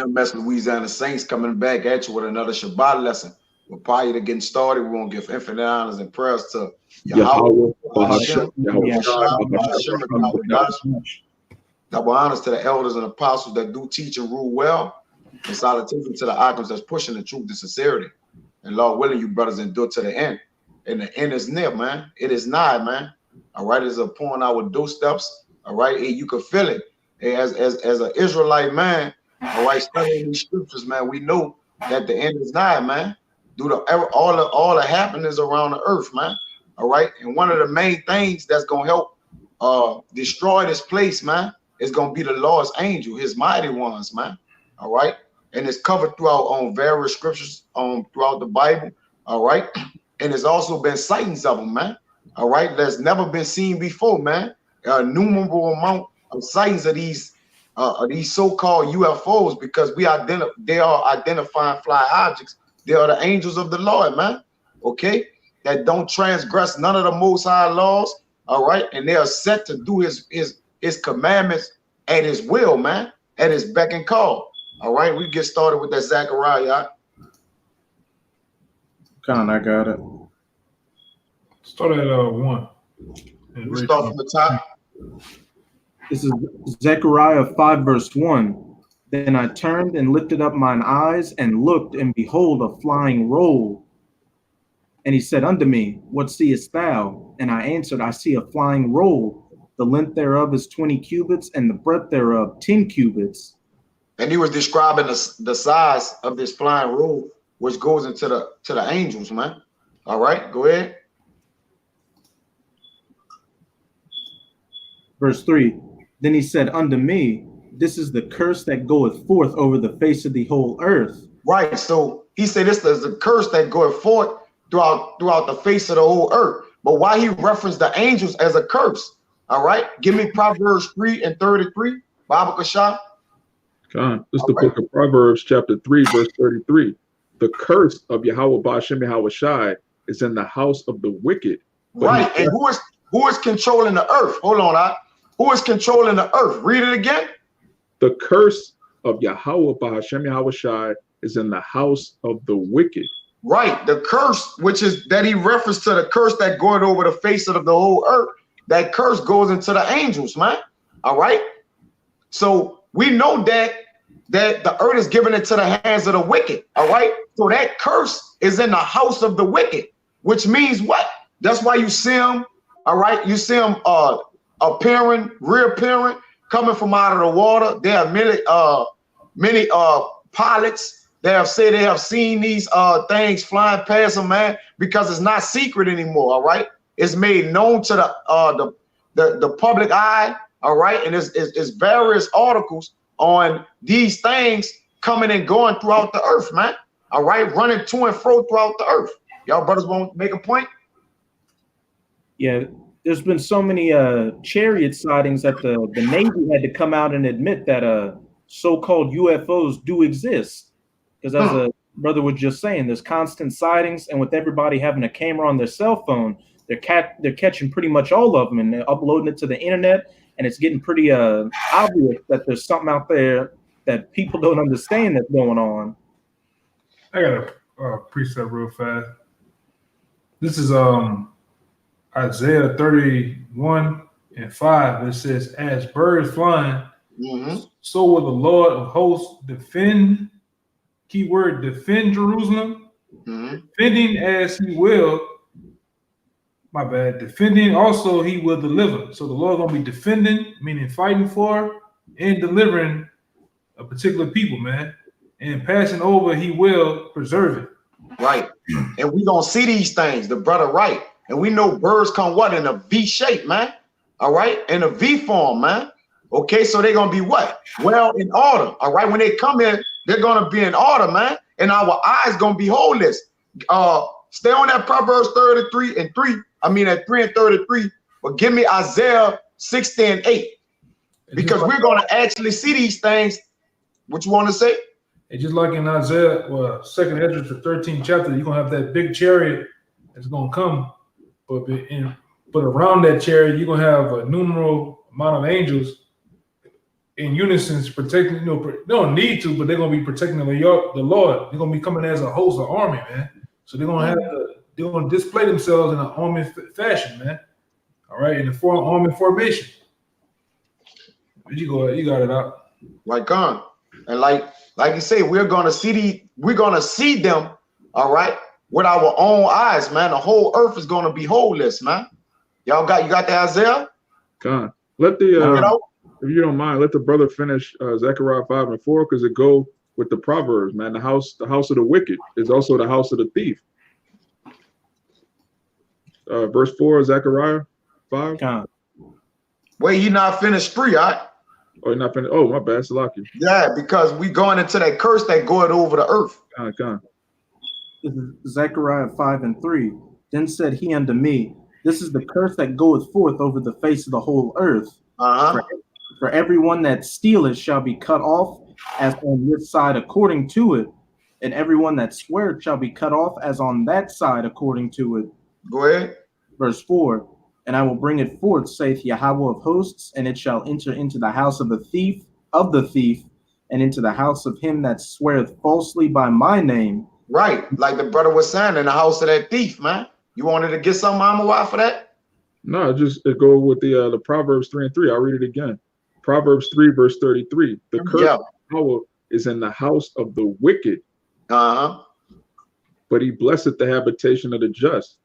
MS Louisiana Saints coming back at you with another Shabbat lesson. But prior to getting started, we want to give infinite honors and prayers to YAHAWAH, bahasham, bahasham, double honors to the elders and apostles that do teach and rule well, and salutation to the icons that's pushing the truth and sincerity. And Lord willing, you brothers endure to the end. And the end is near, man. It is nigh, man. All right, it's upon our doorsteps. All right, you can feel it. As an Israelite man, all right, studying these scriptures, man, we know that the end is nigh, man. Due to all the happenings around the earth, man. All right, and one of the main things that's gonna help destroy this place, man, is gonna be the Lord's angel, his mighty ones, man. All right, and it's covered throughout on various scriptures throughout the Bible. All right, and there's also been sightings of them, man. All right, that's never been seen before, man. A innumerable amount of sightings of these so-called UFOs, because they are identifying fly objects. They are the angels of the Lord, man. Okay, that don't transgress none of the Most High laws. All right, and they are set to do his commandments at his will, man, at his beck and call. All right, we get started with that Zechariah. I got it. Start at 1. We start from the top. This is Zechariah 5, verse 1. Then I turned and lifted up mine eyes and looked, and behold, a flying roll. And he said unto me, What seest thou? And I answered, I see a flying roll. The length thereof is 20 cubits, and the breadth thereof 10 cubits. And he was describing the size of this flying roll, which goes into the angels, man. All right, go ahead. Verse 3. Then he said unto me, This is the curse that goeth forth over the face of the whole earth. Right. So he said this is the curse that goeth forth throughout the face of the whole earth. But why he referenced the angels as a curse? All right. Give me Proverbs 3 and 33. Baba Kasha. This is the book of Proverbs, chapter 3, verse 33. The curse of YAHAWAH bahasham YAHAWASHI is in the house of the wicked. Right. And who is controlling the earth? Hold on, who is controlling the earth? Read it again. The curse of YAHAWAH bahasham YAHAWASHI is in the house of the wicked. Right. The curse, which is that he referenced to the curse that going over the face of the whole earth. That curse goes into the angels, man. All right. So we know that the earth is given into the hands of the wicked. All right. So that curse is in the house of the wicked, which means what? That's why you see them. All right. You see them reappearing, coming from out of the water. There are many pilots that have said they have seen these things flying past them, man, because it's not secret anymore. All right. It's made known to the public eye. All right. And it's various articles on these things coming and going throughout the earth, man. All right. Running to and fro throughout the earth. Y'all brothers want to make a point? Yeah. There's been so many chariot sightings that the Navy had to come out and admit that so-called UFOs do exist. Because as a brother was just saying, there's constant sightings, and with everybody having a camera on their cell phone, they're catching pretty much all of them, and they're uploading it to the internet, and it's getting pretty obvious that there's something out there that people don't understand that's going on. I got a precept real fast. This is Isaiah 31 and 5. It says, as birds flying, so will the Lord of hosts defend, keyword defend Jerusalem, defending as he will, defending also he will deliver. So the Lord gonna be defending, meaning fighting for and delivering a particular people, man. And passing over, he will preserve it. Right. And we gonna see these things, the brother right. And we know birds come what? In a V shape, man. All right. In a V form, man. Okay. So they're going to be what? Well, in order. All right. When they come in, they're going to be in order, man. And our eyes going to behold this. Stay on that Proverbs 33 and 3. I mean, at 3 and 33. But give me Isaiah 60 and 8. Because we're going to actually see these things. What you want to say? It's just like in Isaiah, 2nd Ezra, the 13th chapter, you're going to have that big chariot that's going to come. But around that chariot, you're gonna have a numerable amount of angels in unison protecting. They don't need to, but they're gonna be protecting the Lord. They're gonna be coming as a host, an army, man. So they're gonna they're gonna display themselves in an army fashion, man. All right, in the army formation. You got it out. Right on. And like you say, we're gonna see them, all right, with our own eyes, man. The whole earth is gonna be holeless, man. You got the Isaiah? God. Let the if you don't mind, let the brother finish Zechariah 5 and 4, because it go with the Proverbs, man. The house of the wicked is also the house of the thief. Verse 4, Zechariah 5. God. Wait, you not finished 3, all right? Oh, you're not finished. Oh, my bad, Salaki. Yeah, because we going into that curse that going over the earth. God. Zechariah 5 and 3. Then said he unto me, this is the curse that goeth forth over the face of the whole earth. For everyone that stealeth shall be cut off as on this side according to it, and everyone that sweareth shall be cut off as on that side according to it. Go ahead. Verse 4, and I will bring it forth, saith Yahawah of hosts, and it shall enter into the house of the thief, and into the house of him that sweareth falsely by my name. Right, like the brother was saying, in the house of that thief, man. You wanted to get some YAHAWAH for that? No, it go with the Proverbs 3 and 3. I'll read it again. Proverbs 3, verse 33. The curse of Yahweh is in the house of the wicked, but he blesseth the habitation of the just.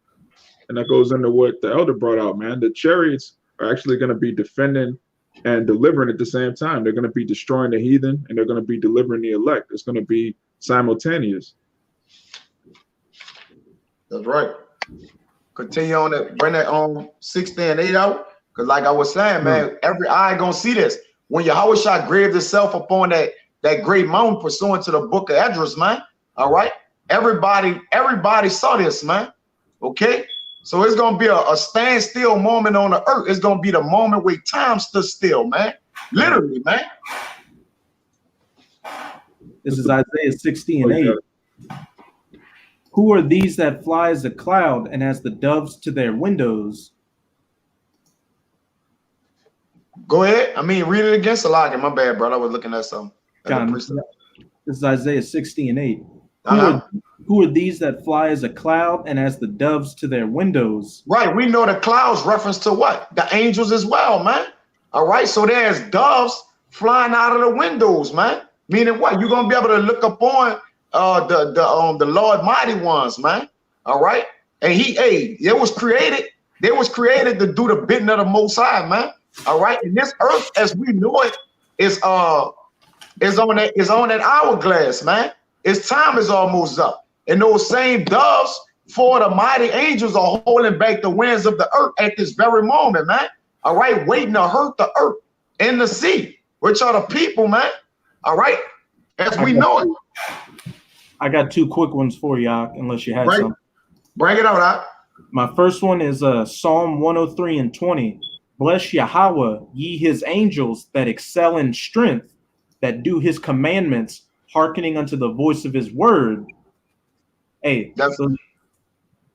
And that goes into what the elder brought out, man. The chariots are actually going to be defending and delivering at the same time. They're going to be destroying the heathen, and they're going to be delivering the elect. It's going to be simultaneous. That's right. Continue on that. Bring that 60 and 8 out. Because like I was saying, man, every eye gonna see this. When YAHAWASHI graved himself upon that great mountain pursuant to the book of Esdras, man. All right. Everybody saw this, man. Okay. So it's gonna be a standstill moment on the earth. It's gonna be the moment where time stood still, man. Literally, man. This is Isaiah 60 and 8. Who are these that fly as a cloud and as the doves to their windows? Go ahead. I mean, read it again, Shalawam. My bad, brother. I was looking at something. This is Isaiah 60 and 8. Who are these that fly as a cloud and as the doves to their windows? Right. We know the clouds reference to what? The angels as well, man. All right. So there's doves flying out of the windows, man. Meaning what? You're gonna be able to look upon the Lord mighty ones, man. All right. And it was created. They was created to do the bidding of the Most High, man. All right. And this earth, as we know it, is on that hourglass, man. Its time is almost up. And those same doves for the mighty angels are holding back the winds of the earth at this very moment, man. All right, waiting to hurt the earth and the sea, which are the people, man. All right, as we know it. I got two quick ones for y'all, unless you had some. Bring it out. My first one is Psalm 103 and 20. Bless Yahawah, ye his angels that excel in strength, that do his commandments, hearkening unto the voice of his word. As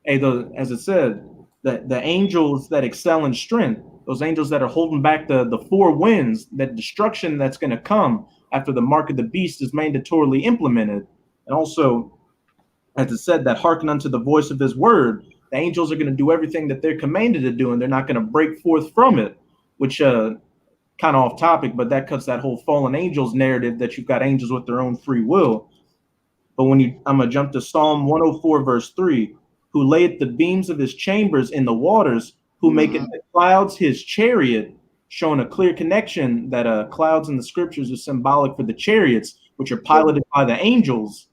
it said, the angels that excel in strength, those angels that are holding back the four winds, that destruction that's going to come after the mark of the beast is mandatorily implemented. And also, as it said, that hearken unto the voice of his word, the angels are going to do everything that they're commanded to do, and they're not going to break forth from it, which kind of off topic, but that cuts that whole fallen angels narrative that you've got angels with their own free will. But I'm going to jump to Psalm 104, verse 3, who layeth the beams of his chambers in the waters, who maketh the clouds his chariot, showing a clear connection that clouds in the scriptures are symbolic for the chariots, which are piloted by the angels,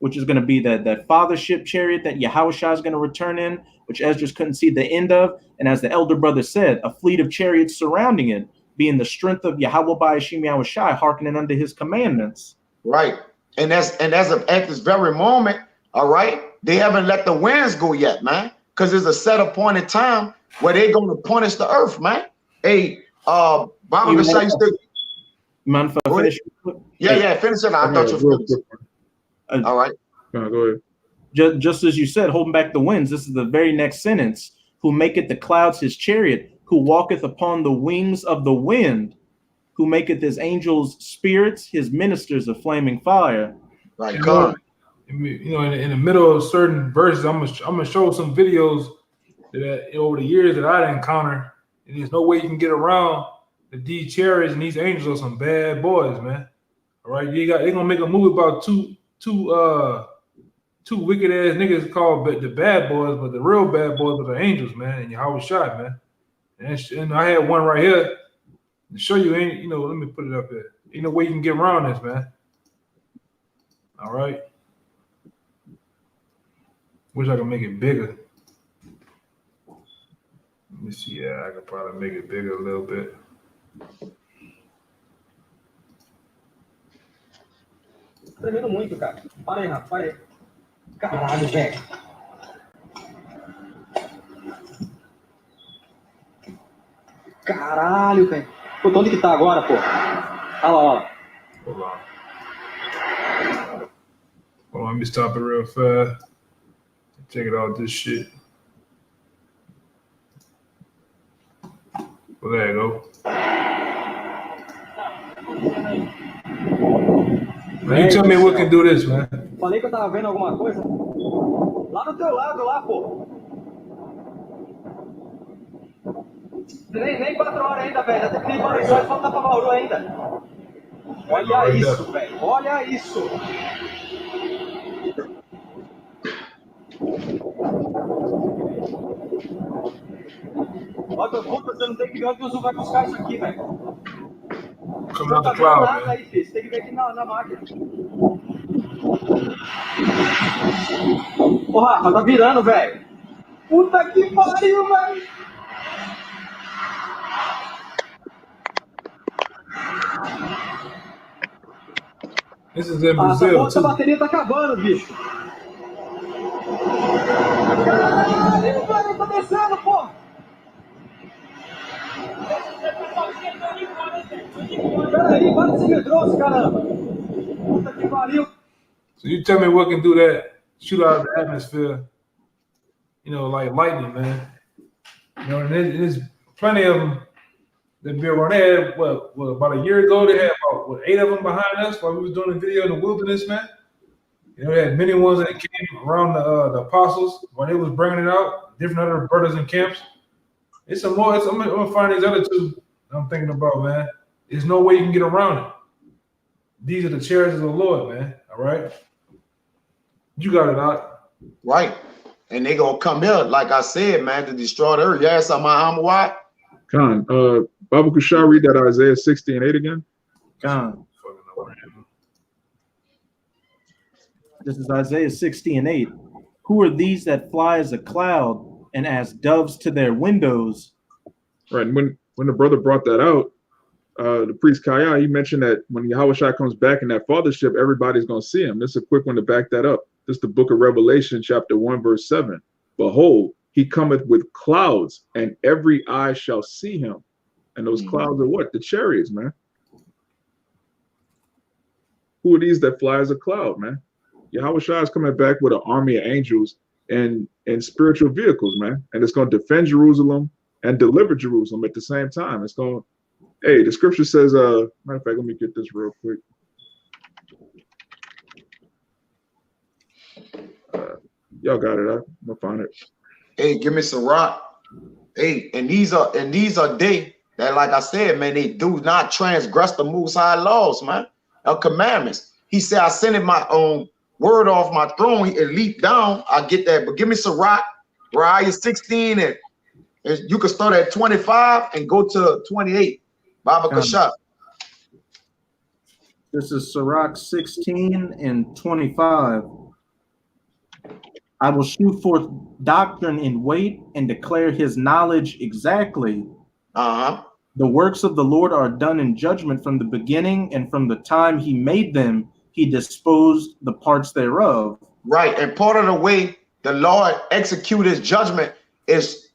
which is going to be that fathership chariot that YAHAWASHI is going to return in, which Esdras couldn't see the end of. And as the elder brother said, a fleet of chariots surrounding it, being the strength of YAHAWAH bahasham YAHAWASHI, hearkening unto his commandments. Right. And as of at this very moment, all right, they haven't let the winds go yet, man. Because there's a set appointed time where they're going to punish the earth, man. Hey, Baba Gashai used to. Mind if I finish? Yeah, finish it. I thought you finished. All right. Go ahead. Just as you said, holding back the winds, this is the very next sentence. Who maketh the clouds his chariot, who walketh upon the wings of the wind. who maketh his angels spirits, his ministers of flaming fire. Right, God. You know, in the middle of certain verses, I'm gonna show some videos that over the years that I encountered, and there's no way you can get around that these chariots and these angels are some bad boys, man. All right, they're gonna make a movie about two wicked ass niggas called the bad boys, but the real bad boys are the angels, man, and YAHAWASHI, man. And I had one right here to show you. You know, let me put it up here. You know, way you can get around this, man. All right. Wish I could make it bigger. Let me see. Yeah, I could probably make it bigger a little bit. Tremendo muito, cara. Para aí, Rafa, para aí. Caralho, velho. Caralho, velho. Pô, onde que tá agora, pô? Olha lá, ó. Hold on. Hold on, let me stop it real fast. Take it out this shit. Well, there you go. Man, you tell me what can do this, man. Falei que eu tava vendo alguma coisa. Lá do teu lado, lá, pô. Nem 4 horas ainda, velho. Já tem que ir embora, só falta pra Bauru ainda. Olha isso, velho. Olha isso. Olha, puta, você não tem que ver onde o Zu vai buscar isso aqui, velho. Come Não out tá the vendo cloud, nada man. aí, filho. Você tem que ver aqui na máquina. Ô, Rafa, tá virando, velho. Puta que pariu, velho. This is in Essa Brazil, puta too. bateria tá acabando, bicho. Caralho, velho, tá descendo, pô. Peraí, para de ser medroso, caramba. Puta que pariu. So you tell me what can do that, shoot out of the atmosphere, you know, like lightning, man. You know, and there's plenty of them that be around. They had, what, about a year ago, they had about, 8 of them behind us while we was doing the video in the wilderness, man. You know, they had many ones that came around the apostles when they was bringing it out, different other brothers in camps. It's some more. I'm gonna find these other 2 I'm thinking about, man. There's no way you can get around it. These are the chariots of the Lord, man. All right. You got it out. Right. And they gonna come here, like I said, man, to destroy the earth. You ask something, YAHAWAH? Khan, Baba Kushah, read that Isaiah 60 and 8 again. Khan. This is Isaiah 60 and 8. Who are these that fly as a cloud and as doves to their windows? Right. And when the brother brought that out, the priest Kaya, he mentioned that when YAHAWASHI comes back in that fathership, everybody's going to see him. This is a quick one to back that up. This is the book of Revelation, chapter 1, verse 7. Behold, he cometh with clouds, and every eye shall see him. And those clouds are what? The chariots, man. Who are these that fly as a cloud, man? YAHAWASHI is coming back with an army of angels and spiritual vehicles, man. And it's going to defend Jerusalem and deliver Jerusalem at the same time. It's going to, hey, the scripture says, matter of fact, let me get this real quick. Y'all got it. I'm gonna find it. Hey, give me some rock. Hey, and these are they that, like I said, man, they do not transgress the Most High laws, man, or commandments. He said, I sent my own word off my throne. It leaped down. I get that, but give me some rock. Isaiah 16, and you can start at 25 and go to 28. Baba Kushah. This is Sirach 16 and 25. I will shoot forth doctrine in weight and declare his knowledge exactly. The works of the Lord are done in judgment from the beginning, and from the time he made them, he disposed the parts thereof. Right, and part of the way the Lord execute his judgment is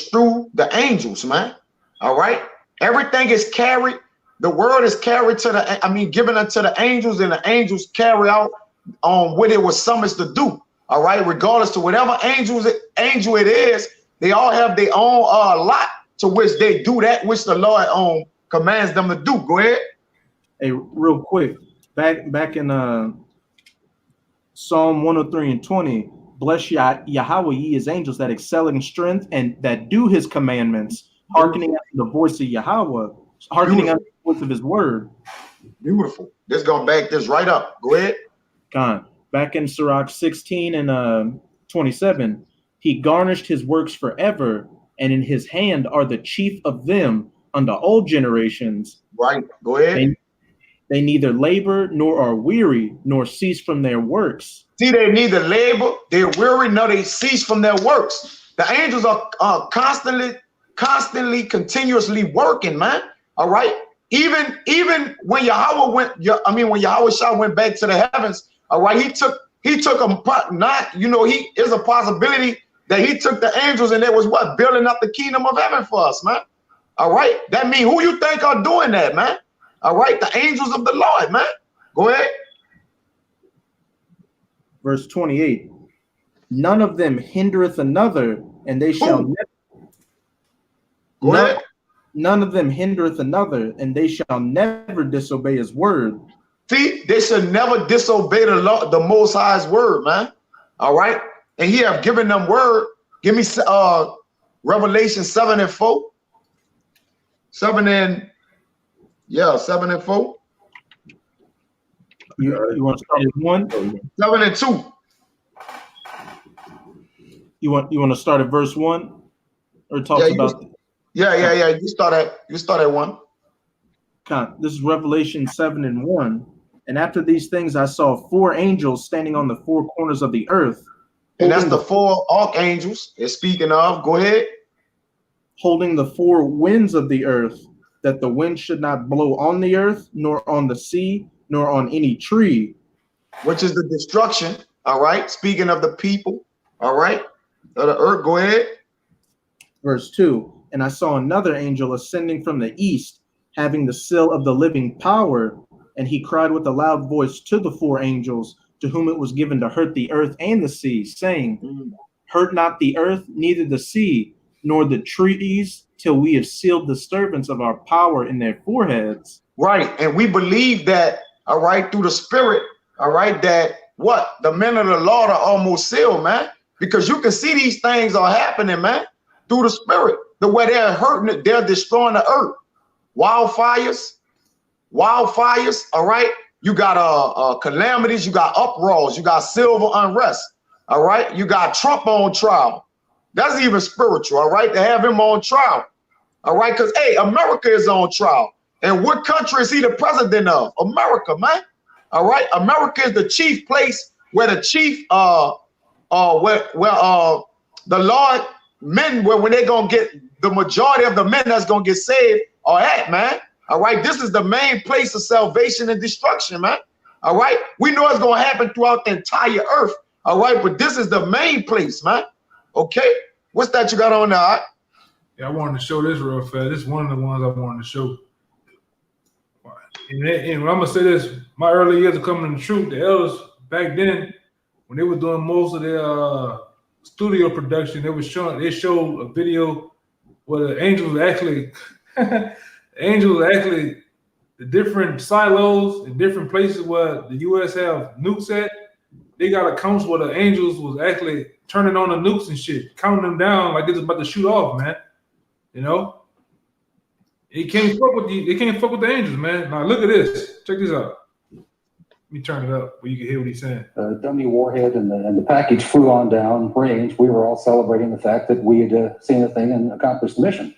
through the angels, man. All right, everything is carried. The word is carried to the, given unto the angels, and the angels carry out what it was summoned to do. All right, regardless to whatever angel it is, they all have their own lot to which they do that which the Lord commands them to do. Go ahead. Hey, real quick, back in Psalm 103 and 20, bless Yahawah ye his angels that excel in strength and that do his commandments, hearkening after the voice of Yahawah, hearkening after the voice of his word. Beautiful. This gonna back this right up. Go ahead. Con. Back in Sirach 16 and 27, he garnished his works forever, and in his hand are the chief of them unto all generations. Right. Go ahead. They neither labor nor are weary, nor cease from their works. See, they neither labor, they're weary, nor they cease from their works. The angels are constantly, continuously working, man. All right. Even when Yahawah when Yahawashi went back to the heavens, all right, he took them not, he is a possibility that he took the angels and it was what? Building up the kingdom of heaven for us, man. All right. That means who you think are doing that, man? All right, the angels of the Lord, man. Go ahead. Verse 28. None of them hindereth another, and they shall never. Go ahead. None of them hindereth another, and they shall never disobey his word. See, they should never disobey the Lord, the Most High's word, man. All right, and he have given them word. Give me Revelation 7 and 4. 7 and 4. You want to start at 1? 7 and 2. You want to start at verse 1, or talk about? Yeah. You start at 1. This is Revelation 7 and 1. And after these things, I saw 4 angels standing on the 4 corners of the earth. And that's the 4 archangels. It's speaking of. Go ahead. Holding the 4 winds of the earth, that the wind should not blow on the earth, nor on the sea, nor on any tree. Which is the destruction, all right? Speaking of the people, all right? Of the earth, go ahead. Verse 2, and I saw another angel ascending from the east, having the seal of the living power, and he cried with a loud voice to the 4 angels, to whom it was given to hurt the earth and the sea, saying, hurt not the earth, neither the sea, nor the trees, till we have sealed the servants of our power in their foreheads. Right, and we believe that, all right, through the Spirit, all right, that what? The men of the Lord are almost sealed, man, because you can see these things are happening, man, through the Spirit. The way they're hurting it, they're destroying the earth. Wildfires, all right? You got calamities, you got uproars, you got civil unrest, all right? You got Trump on trial. That's even spiritual, all right, to have him on trial, all right? Because, hey, America is on trial. And what country is he the president of? America, man, all right? America is the chief place where the chief, the Lord men, when they're going to get the majority of the men that's going to get saved are at, man, all right? This is the main place of salvation and destruction, man, all right? We know it's going to happen throughout the entire earth, all right? But this is the main place, man. Okay, what's that you got on there? Yeah, I wanted to show this real fast. This is one of the ones I wanted to show. And I'm gonna say this: my early years of coming to the truth, the elders back then, when they were doing most of their studio production, they showed a video where the angels actually, the different silos in different places where the U.S. have nukes at. They got accounts where the angels was actually turning on the nukes and shit, counting them down like they was about to shoot off, man. You know, they can't fuck with the angels, man. Now look at this. Check this out. Let me turn it up where you can hear what he's saying. Dummy warhead and the package flew on down range. We were all celebrating the fact that we had seen the thing and accomplished the mission.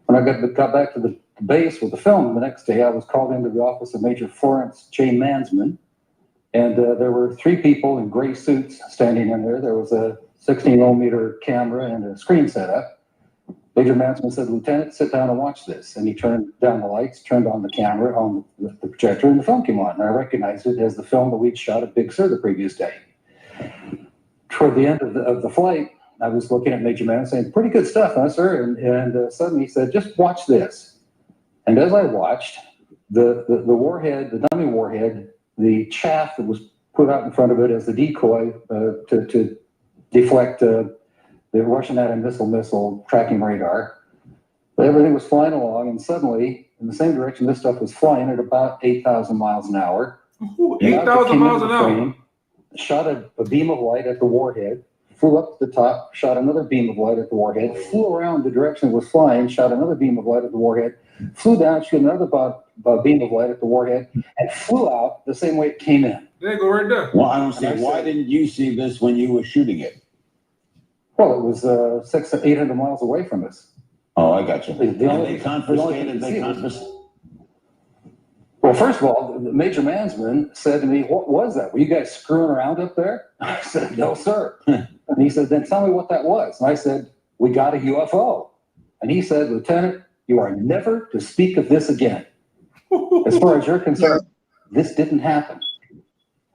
When I got back to the base with the film the next day, I was called into the office of Major Florence J. Mansman. And there were 3 people in gray suits standing in there. There was a 16mm camera and a screen set up. Major Mansman said, "Lieutenant, sit down and watch this." And he turned down the lights, turned on the camera, on the projector, and the film came on. And I recognized it as the film that we'd shot at Big Sur the previous day. Toward the end of the flight, I was looking at Major Mansman saying, "Pretty good stuff, huh, sir?" And suddenly he said, "Just watch this." And as I watched, the warhead, the dummy warhead, the chaff that was put out in front of it as the decoy to deflect the Russian anti-missile tracking radar. But everything was flying along, and suddenly in the same direction this stuff was flying at about 8,000 miles an hour. 8,000 miles an hour. Shot a beam of light at the warhead, flew up to the top, shot another beam of light at the warhead, flew around the direction it was flying, shot another beam of light at the warhead, flew down, shot another beam of light at the warhead, and flew out the same way it came in. There you go, right there. Well, I don't see. Why didn't you see this when you were shooting it? Well, it was 600 to 800 miles away from us. Oh, I got you. They confiscated. Well, first of all, the Major Mansman said to me, "What was that? Were you guys screwing around up there?" I said, "No, sir." And he said, "Then tell me what that was." And I said, "We got a UFO." And he said, "Lieutenant, you are never to speak of this again. As far as you're concerned, this didn't happen."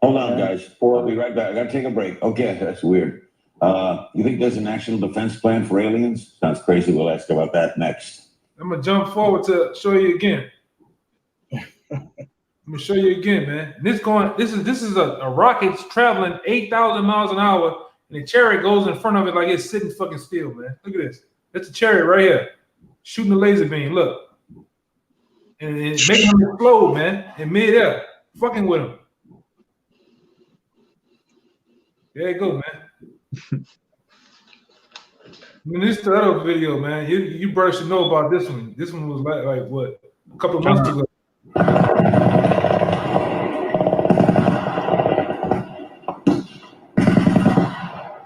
Hold on, guys. I'll be right back. I got to take a break. Okay, that's weird. You think there's a national defense plan for aliens? Sounds crazy. We'll ask about that next. I'm gonna jump forward to show you again. I'm gonna show you again, man. And this is a rocket traveling 8,000 miles an hour, and the chariot goes in front of it like it's sitting fucking still, man. Look at this. That's the chariot right here, shooting the laser beam. Look, and it's making him explode, man, in midair, fucking with him. There you go, man. I mean, this is the other video, man. You brothers should know about this one. This one was like what, a couple of months ago.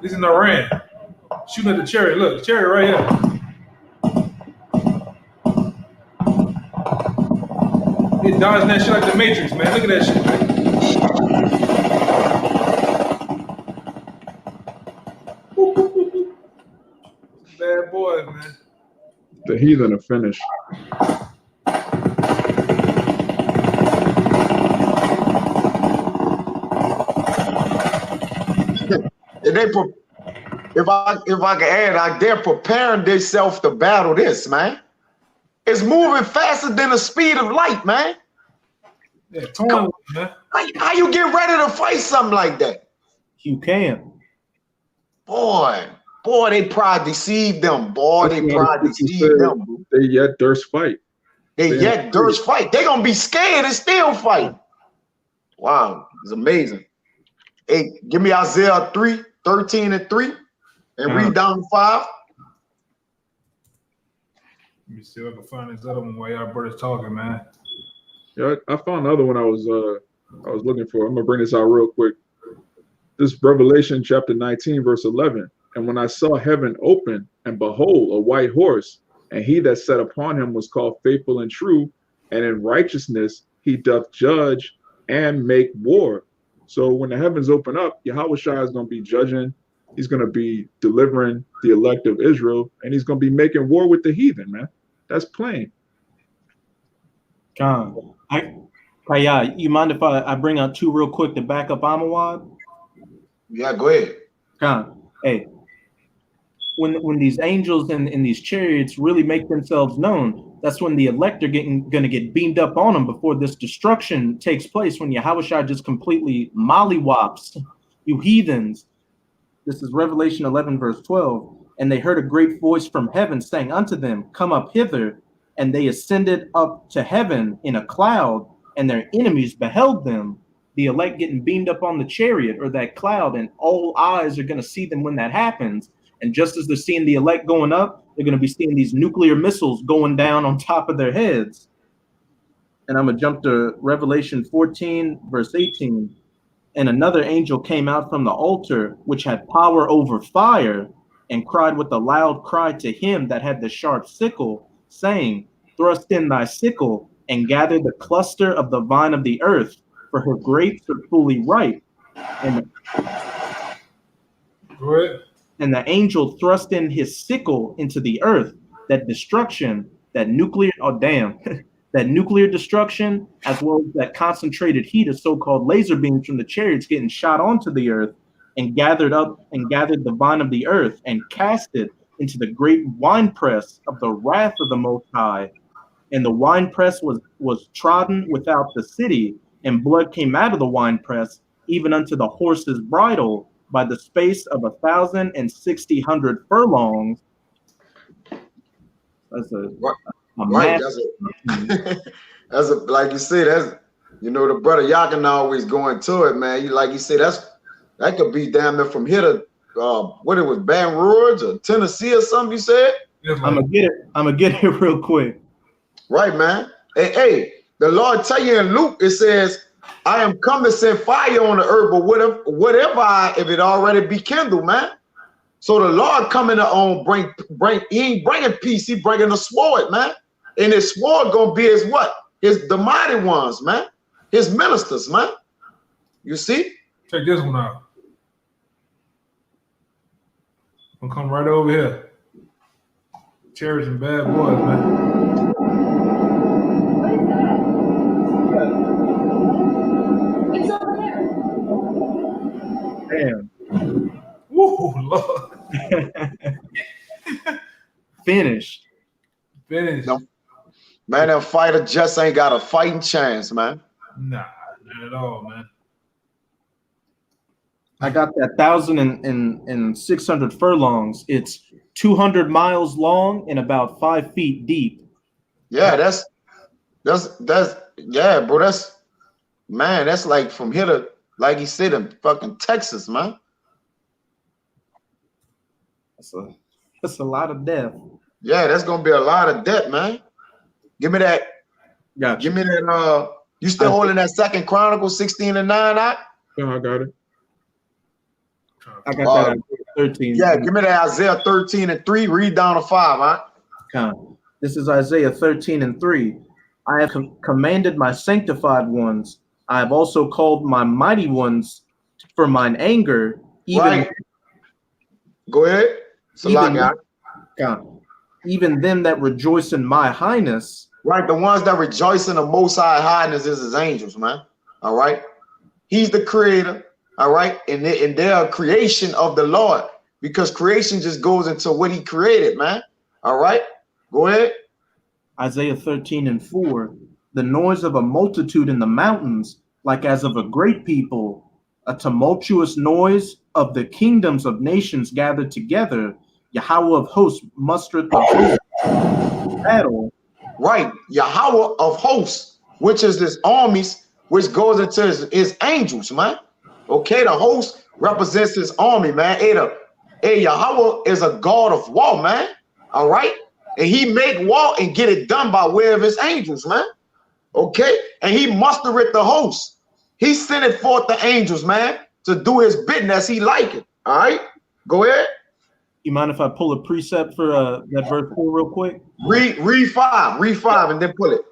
This is in Iran. Shooting at the chariot. Look, the chariot right here. It dodging that shit like the Matrix, man. Look at that shit, man. Bad boy, man. The heathen are finished. If I can add, they're preparing themselves to battle this, man. It's moving faster than the speed of light, man. Yeah, torn, man. How you get ready to fight something like that? You can. Boy, they probably deceived them. Boy, they probably deceived them. They yet durst fight. They yet durst fight. They gonna be scared and still fight. Wow, it's amazing. Hey, give me Isaiah 3:13-3, and read down to 5. Let me see if I can find this other one while y'all brothers talking, man. Yeah, I found another one I was looking for. I'm gonna bring this out real quick. This Revelation chapter 19, verse 11. And when I saw heaven open, and behold, a white horse, and he that sat upon him was called Faithful and True, and in righteousness he doth judge and make war. So when the heavens open up, YAHAWASHI is going to be judging. He's going to be delivering the elect of Israel, and he's going to be making war with the heathen, man. That's plain. Kaya, you mind if I bring out 2 real quick to back up Amawad? Yeah, go ahead. Hey, when these angels and these chariots really make themselves known, that's when the elect are gonna get beamed up on them before this destruction takes place, when YAHAWASHI just completely mollywops you heathens. This is Revelation 11, verse 12. And they heard a great voice from heaven saying unto them, Come up hither. And they ascended up to heaven in a cloud, and their enemies beheld them, the elect getting beamed up on the chariot or that cloud, and all eyes are going to see them when that happens. And just as they're seeing the elect going up, they're going to be seeing these nuclear missiles going down on top of their heads. And I'm going to jump to Revelation 14, verse 18. And another angel came out from the altar, which had power over fire, and cried with a loud cry to him that had the sharp sickle, saying, Thrust in thy sickle, and gather the cluster of the vine of the earth, for her grapes are fully ripe. And the angel thrust in his sickle into the earth, that destruction, that nuclear destruction, as well as that concentrated heat of so-called laser beams from the chariots getting shot onto the earth, and gathered the vine of the earth, and cast it into the great winepress of the wrath of the Most High. And the winepress was trodden without the city, and blood came out of the winepress, even unto the horse's bridle, by the space of 1,060 furlongs. Right. That's a like you said, that's the brother Yakin always go into it, man. Like you said, that could be damn near from here to what it was, Baton Rouge or Tennessee or something. You said. I'm gonna get it real quick. Right, man. Hey, the Lord tell you in Luke, it says, "I am come to send fire on the earth, but whatever if it already be kindled, man." So the Lord coming to bring. He ain't bringing peace. He bringing a sword, man. And his sword gonna be his what? The mighty ones, man. His ministers, man. You see? Check this one out. I'm gonna come right over here. Chariots and bad boys, man. It's over there. Damn. Woo, Lord. Finished. No. Man, that fighter just ain't got a fighting chance, man. Nah, not at all, man. I got that 1,600 furlongs. It's 200 miles long and about 5 feet deep. Yeah, that's yeah, bro. That's like from here to, like he said, in fucking Texas, man. That's a lot of death. Yeah, that's gonna be a lot of debt, man. Give me that. Gotcha. Give me that. You still holding that 2 Chronicles 16:9 out? Yeah, I got it. I got that 13. Yeah, give me that Isaiah 13:3. Read down to 5, huh? This is Isaiah 13:3. I have commanded my sanctified ones. I have also called my mighty ones for mine anger. Right. Go ahead. Even them that rejoice in my highness. Right, the ones that rejoice in the Most High highness is his angels, man. All right. He's the creator. All right. And they're a creation of the Lord, because creation just goes into what he created, man. All right. Go ahead. Isaiah 13:4. The noise of a multitude in the mountains, like as of a great people, a tumultuous noise of the kingdoms of nations gathered together. Yahawah of hosts mustereth the host battle. Right. Yahawah of hosts, which is this armies, which goes into his angels, man. Okay, the host represents his army, man. Yahawah is a God of war, man. All right. And he make war and get it done by way of his angels, man. Okay. And he mustereth the host. He sent it forth the angels, man, to do his bidding as he like it. All right. Go ahead. You mind if I pull a precept for that verse 4 real quick? Read 5, and then pull it.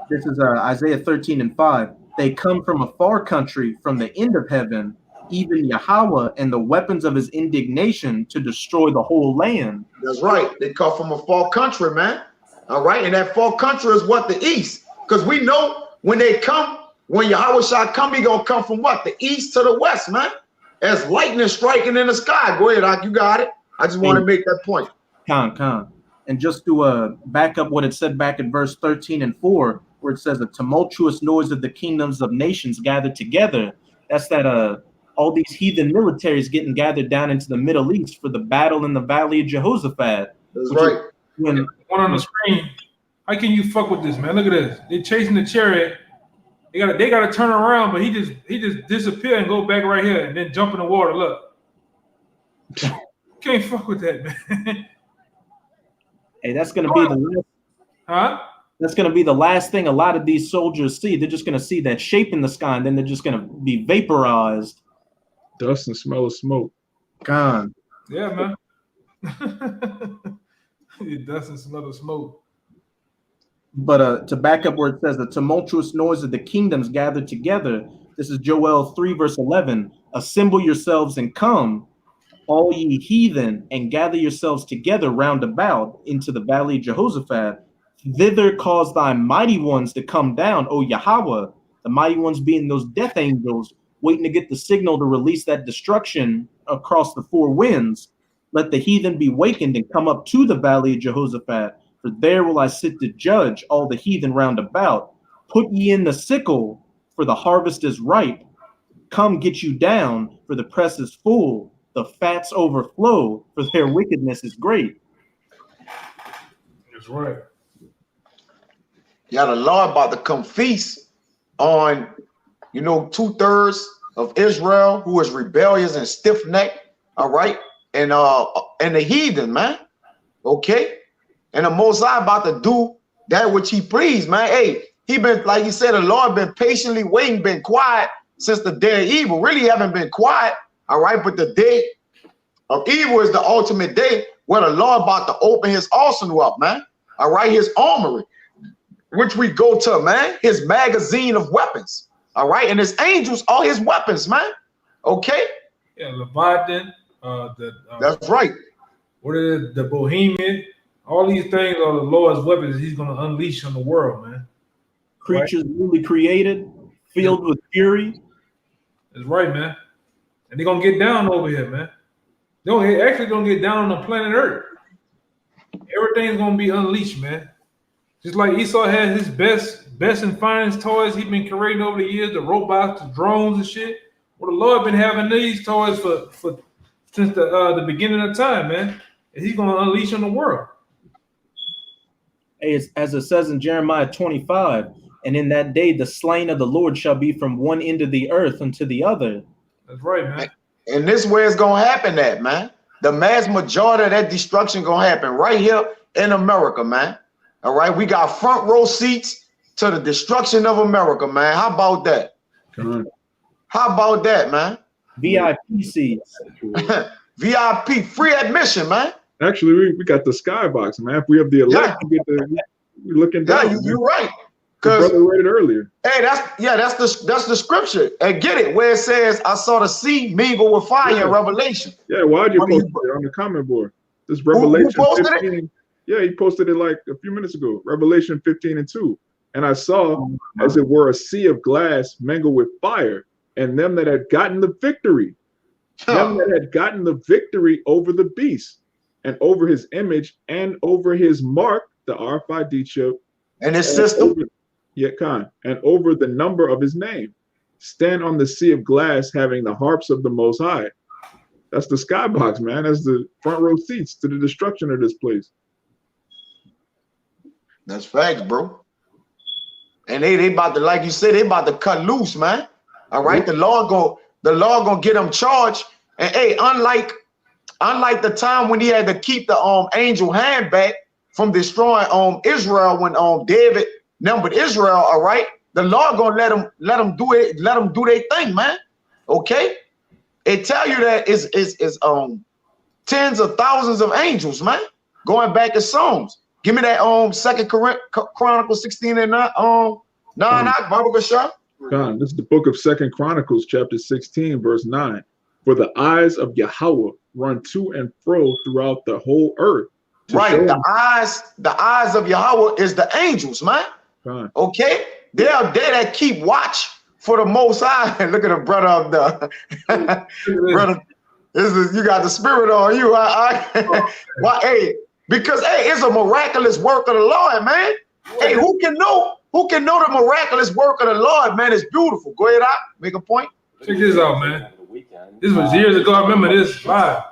This is Isaiah 13:5. They come from a far country, from the end of heaven, even Yahawah and the weapons of his indignation to destroy the whole land. That's right. They come from a far country, man. All right. And that far country is what? The east. Because we know when they come, when YAHAWASHI come, he gonna come from what? The east to the west, man. As lightning striking in the sky. Go ahead, Doc. You got it. I just want to make that point. And just to back up what it said back in verse 13:4, where it says a tumultuous noise of the kingdoms of nations gathered together. That's that all these heathen militaries getting gathered down into the Middle East for the battle in the Valley of Jehoshaphat. That's right. One on the screen. How can you fuck with this, man? Look at this. They're chasing the chariot. They gotta turn around, but he just disappear and go back right here and then jump in the water. Look. Can't fuck with that, man. Hey, that's gonna be the last, That's gonna be the last thing a lot of these soldiers see. They're just gonna see that shape in the sky, and then they're just gonna be vaporized. Dust and smell of smoke. Gone. Yeah, man. Dust and smell of smoke. But to back up where it says the tumultuous noise of the kingdoms gathered together, this is Joel 3 verse 11. Assemble yourselves and come, all ye heathen, and gather yourselves together round about into the valley of Jehoshaphat. Thither cause thy mighty ones to come down, O Yahawah, the mighty ones being those death angels, waiting to get the signal to release that destruction across the 4 winds. Let the heathen be wakened and come up to the valley of Jehoshaphat, for there will I sit to judge all the heathen round about. Put ye in the sickle, for the harvest is ripe. Come get you down, for the press is full. The fats overflow, for their wickedness is great. That's right. Yeah, the Lord about to come feast on, 2/3 of Israel who is rebellious and stiff-necked, all right, and the heathen, man. Okay, and the Most High about to do that which He pleased, man. Hey, He been, like He said, the Lord been patiently waiting, been quiet since the day of evil. Really haven't been quiet, all right. But the day of evil is the ultimate day where the Lord about to open His arsenal up, man. All right, His armory, which we go to, man. His magazine of weapons, all right, and His angels are His weapons, man. Okay. Yeah, Leviathan. That's right. What is the Bohemian? All these things are the Lord's weapons He's going to unleash on the world, man. Creatures newly created, filled with fury. That's right, man. And they're going to get down over here, man. They're actually going to get down on the planet Earth. Everything's going to be unleashed, man. Just like Esau had his best and finest toys he's been creating over the years, the robots, the drones and shit. Well, the Lord been having these toys for since the beginning of time, man. And He's going to unleash on the world. Hey, as it says in Jeremiah 25, and in that day the slain of the Lord shall be from one end of the earth unto the other. That's right, man. And this way it's gonna happen, that man. The mass majority of that destruction gonna happen right here in America, man. All right, we got front row seats to the destruction of America, man. How about that? How about that, man? VIP seats. VIP, free admission, man. Actually, we got the skybox, man. If we have the elect, we're looking down. Yeah, you're right. Because brother read it earlier. Hey, that's the scripture. And get it where it says, "I saw the sea mingle with fire." In Revelation. Yeah, why'd you post it on the comment board? This Revelation 15. Yeah, he posted it like a few minutes ago. Revelation 15:2. And I saw, as it were, a sea of glass mingled with fire, and them that had gotten the victory, them that had gotten the victory over the beast, and over his image, and over his mark, the RFID chip, and his system. And over the number of his name, stand on the sea of glass, having the harps of the Most High. That's the skybox, man. That's the front row seats to the destruction of this place. That's facts, bro. And they about to, like you said, they about to cut loose, man. All right, the Lord gonna get them charged. And hey, unlike the time when He had to keep the angel hand back from destroying Israel when David numbered Israel, all right, the Lord gonna let them do it, let them do their thing, man. Okay, it tell you that is tens of thousands of angels, man, going back to Psalms. Give me that 2 Chronicles 16 and 9. Bible Bashar. This is the book of 2 Chronicles, chapter 16, verse 9. For the eyes of Yahawah run to and fro throughout the whole earth. Right, the eyes of Yahawah is the angels, man. Okay, they are there that keep watch for the Most High. Look at the brother of the brother. You got the spirit on you. Why? Hey, because it's a miraculous work of the Lord, man. Hey, who can know the miraculous work of the Lord, man? It's beautiful. Go ahead, make a point. Check this out, man. This was years ago. I remember this live.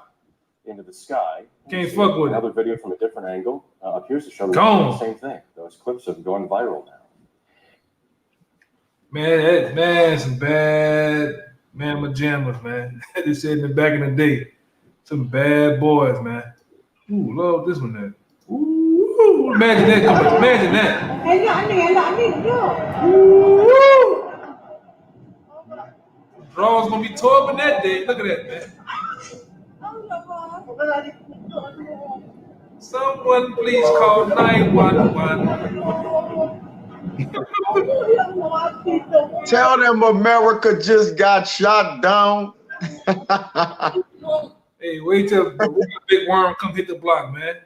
Into the sky. Can't fuck with another video from a different angle appears to show the same thing. Those clips have gone viral now. Man, some bad pajamas, man. They said in the back in the day, some bad boys, man. Ooh, love this one there. Ooh, imagine that. Imagine that. Ooh. Drawers gonna be tore up in that day. Look at that, man. Someone please call 911. Tell them America just got shot down. Hey, wait till the big worm come hit the block, man.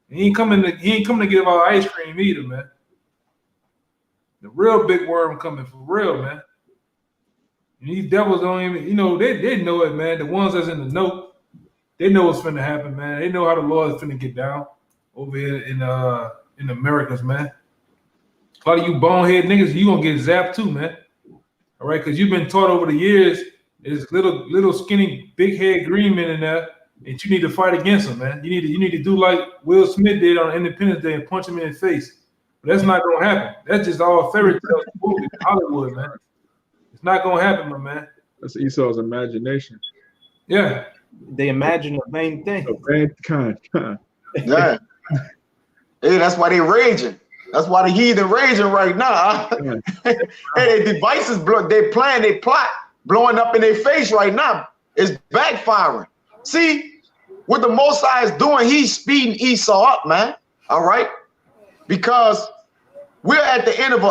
He ain't coming to give out ice cream either, man. The real big worm coming for real, man. And these devils don't even, they know it, man. The ones that's in the know, they know what's finna happen, man. They know how the Lord is finna get down over here in the Americas, man. A lot of you bonehead niggas, you gonna get zapped too, man. All right, because you've been taught over the years, there's little skinny, big head green men in there, and you need to fight against them, man. You need to do like Will Smith did on Independence Day and punch him in the face. But that's not gonna happen. That's just all fairy tales, movies, Hollywood, man. It's not gonna happen, my man. That's Esau's imagination. Yeah. They imagine a vain thing. A vain kind. Yeah. Hey, that's why they raging. That's why the heathen raging right now. Hey, their devices, they plot blowing up in their face right now. It's backfiring. See, what the Most High is doing, he's speeding Esau up, man. All right, because we're at the end of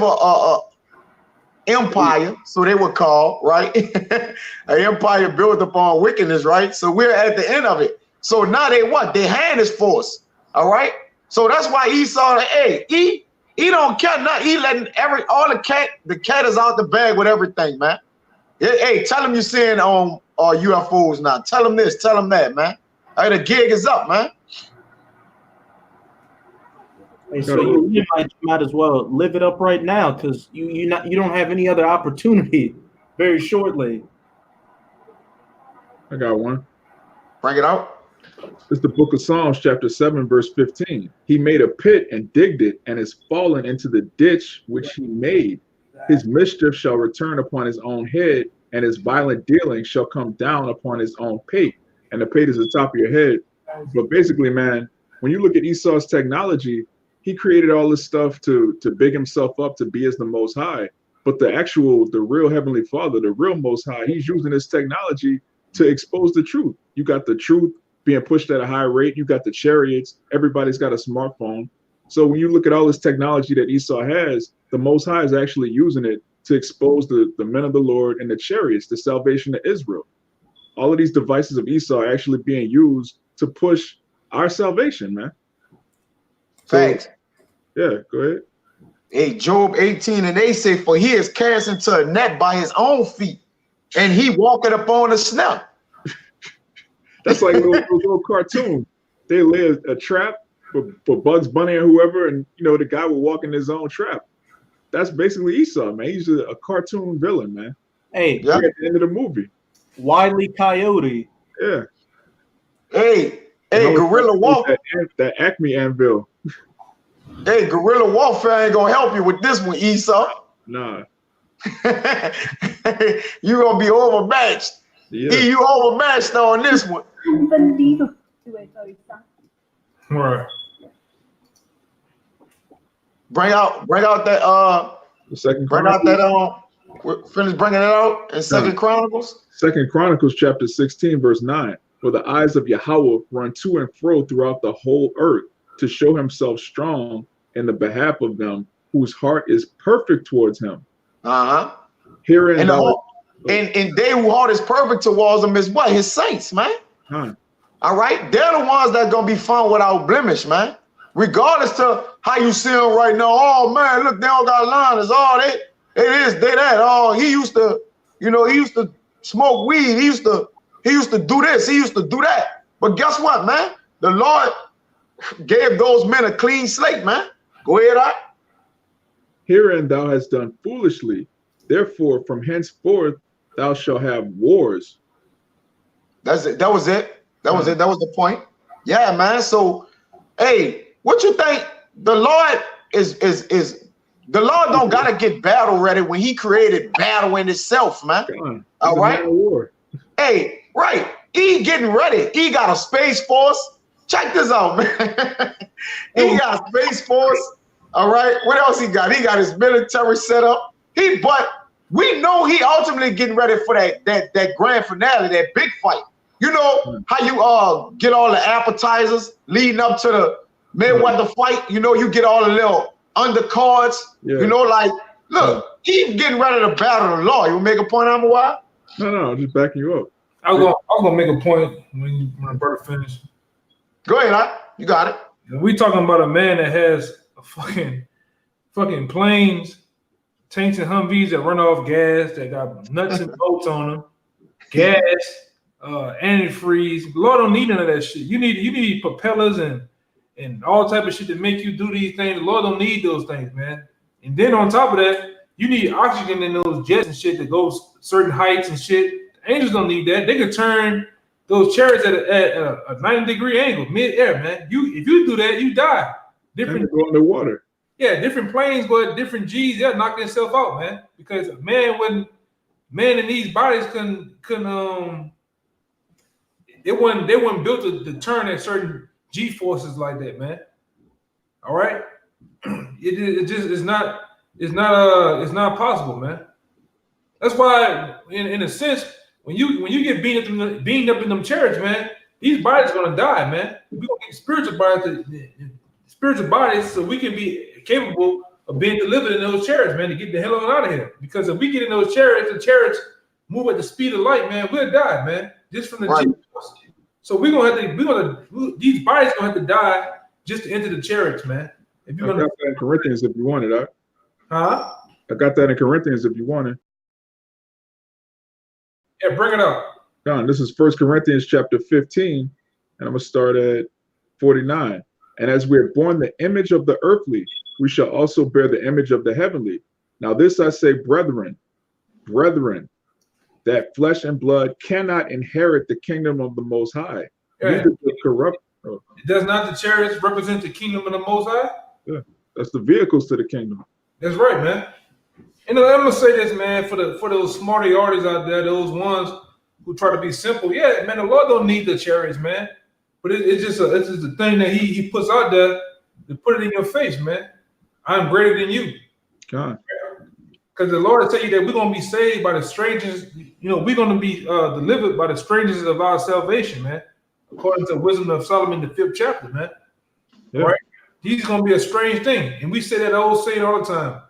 a empire, so they would call, right? An empire built upon wickedness, right? So we're at the end of it. So now they what? Their hand is forced. All right. So that's why Esau, hey, he don't care nothing. He letting the cat is out the bag with everything, man. Hey, tell him you're seeing on UFOs now. Tell him this, tell him that, man. Hey, the gig is up, man. Hey, so you might as well live it up right now, because you don't have any other opportunity very shortly. I got one. Bring it out. It's the book of Psalms, chapter 7, verse 15. He made a pit and digged it, and is fallen into the ditch which he made. His mischief shall return upon his own head, and his violent dealing shall come down upon his own pate. And the pate is the top of your head. But basically, man, when you look at Esau's technology, he created all this stuff to big himself up to be as the Most High. But the real Heavenly Father, the real Most High, he's using this technology to expose the truth. You got the truth being pushed at a high rate. You got the chariots. Everybody's got a smartphone. So when you look at all this technology that Esau has, the Most High is actually using it to expose the men of the Lord and the chariots, the salvation of Israel. All of these devices of Esau are actually being used to push our salvation, man. Thanks. Yeah, go ahead. Hey, Job 18 and 8 say, for he is cast into a net by his own feet, and he walketh upon a snare. That's like those little cartoons. They lay a trap for Bugs Bunny or whoever, and the guy will walk in his own trap. That's basically Esau, man. He's a cartoon villain, man. Hey, at the end of the movie. Wile E. Coyote. Yeah. Hey, guerrilla warfare. That Acme anvil. Hey, guerrilla warfare ain't gonna help you with this one, Esau. Nah. You gonna be overmatched. Yeah. You overmatched on this one. Right. Bring out that the Second bring Chronicles. out that finish bringing it out in Second Chronicles. Second Chronicles chapter 16, verse 9. For the eyes of YAHAWAH run to and fro throughout the whole earth, to show himself strong in the behalf of them whose heart is perfect towards him. Herein and they whose heart is perfect towards him is what? His saints, man. All right, they're the ones that gonna be found without blemish, man. Regardless to how you see them right now. Oh man, look, they all got liners. Oh, they that. Oh, he used to smoke weed. He used to do this. He used to do that. But guess what, man? The Lord gave those men a clean slate, man. Go ahead, Art. Herein thou hast done foolishly. Therefore, from henceforth thou shalt have wars. That's it. That was it. That was it. That was the point. Yeah, man. So, hey, what you think? The Lord is the Lord don't gotta get battle ready when He created battle in itself, man. All right. Hey, right. He getting ready. He got a space force. Check this out, man. He got a space force. All right. What else he got? He got his military set up. But we know he ultimately getting ready for that grand finale, that big fight. You know how you get all the appetizers leading up to the Mayweather fight. You get all the little undercards. Yeah. Like, look, he's getting ready to battle the law. You make a point, YAHAWAH? No, I'm just backing you up. I was gonna make a point when the brother finished. Go ahead, you got it. We talking about a man that has a fucking planes, tanks and Humvees that run off gas, that got nuts and bolts on them, gas, antifreeze. Lord don't need none of that shit. You need propellers and all type of shit to make you do these things. The Lord don't need those things, man. And then on top of that, you need oxygen in those jets and shit that goes certain heights and shit. Angels don't need that. They could turn those chariots at a 90-degree angle, mid-air, man. If you do that, you die. different go in the water. Yeah, different planes, but different G's, they'll knock themselves out, man. Because man in these bodies they weren't built to turn at certain G forces like that, man. All right, it just is not possible, man. That's why, in a sense, when you get beamed up in them chariots, man, these bodies are gonna die, man. We gonna get spiritual bodies, so we can be capable of being delivered in those chariots, man, to get the hell on out of here. Because if we get in those chariots, the chariots move at the speed of light, man, we'll die, man, just from the G force. So these bodies gonna have to die just to enter the chariots, man. If you're got that in Corinthians if you want it, huh? I got that in Corinthians if you want it. Yeah, bring it up. John, this is 1 Corinthians chapter 15, and I'm gonna start at 49. And as we are born the image of the earthly, we shall also bear the image of the heavenly. Now this I say, brethren, that flesh and blood cannot inherit the kingdom of the Most High. Yeah. Corrupt. Does not the chariots represent the kingdom of the Most High? Yeah, that's the vehicles to the kingdom. That's right, man. And I'm gonna say this, man, for those smarty artists out there, those ones who try to be simple. Yeah, man, the Lord don't need the chariots, man. But it's just a thing that he puts out there to put it in your face, man. I'm greater than you. God. Because the Lord will tell you that we're gonna be saved by the strangers. You know, we're gonna be delivered by the strangers of our salvation, man. According to Wisdom of Solomon, the 5th chapter, man. Yeah. Right? He's gonna be a strange thing, and we say that old saying all the time.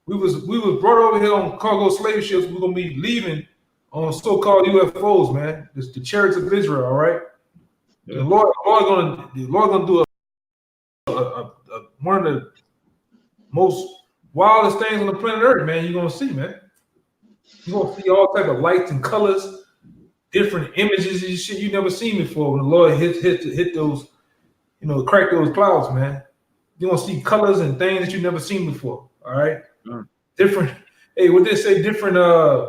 We was brought over here on cargo slave ships. We're gonna be leaving on so-called UFOs, man. It's the chariots of Israel, all right. Yeah. The Lord gonna do one of the most wildest things on the planet Earth, man. You're gonna see, man. You're gonna see all type of lights and colors, different images and shit you never seen before. When the Lord hit those, crack those clouds, man. You're gonna see colors and things that you never seen before. All right. Different. Hey, what they say? Different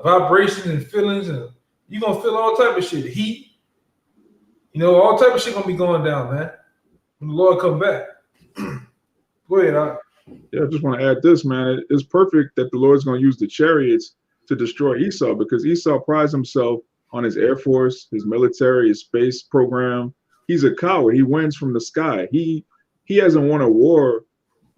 vibrations and feelings, and you're gonna feel all type of shit. Heat. All type of shit gonna be going down, man. When the Lord come back. Go ahead, Yeah, I just want to add this, man. It's perfect that the Lord's going to use the chariots to destroy Esau, because Esau prides himself on his Air Force, his military, his space program. He's a coward. He wins from the sky. He hasn't won a war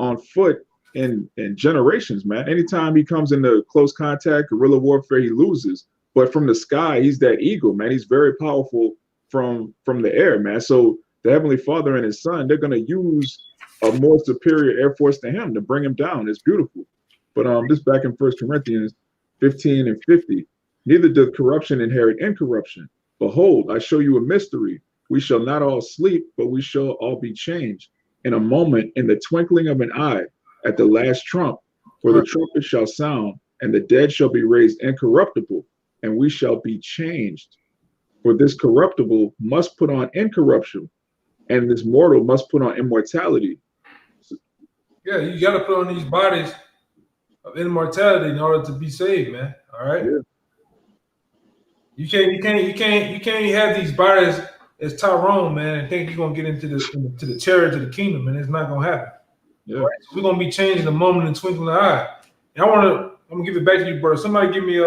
on foot in generations, man. Anytime he comes into close contact, guerrilla warfare, he loses. But from the sky, he's that eagle, man. He's very powerful from the air, man. So the Heavenly Father and his son, they're going to use a more superior Air Force to him to bring him down. It's beautiful. But this back in 1 Corinthians 15 and 50. Neither doth corruption inherit incorruption. Behold, I show you a mystery. We shall not all sleep, but we shall all be changed in a moment, in the twinkling of an eye, at the last trump. For the trumpet shall sound, and the dead shall be raised incorruptible, and we shall be changed. For this corruptible must put on incorruption, and this mortal must put on immortality. Yeah, you got to put on these bodies of immortality in order to be saved, man. All right. Yeah. You can't have these bodies as Tyrone, man, and think you're gonna get into the chariots of the kingdom, and it's not gonna happen. Yeah. Right? So we're gonna be changing the moment in the twinkling of an eye. And I'm gonna give it back to you, brother. Somebody give me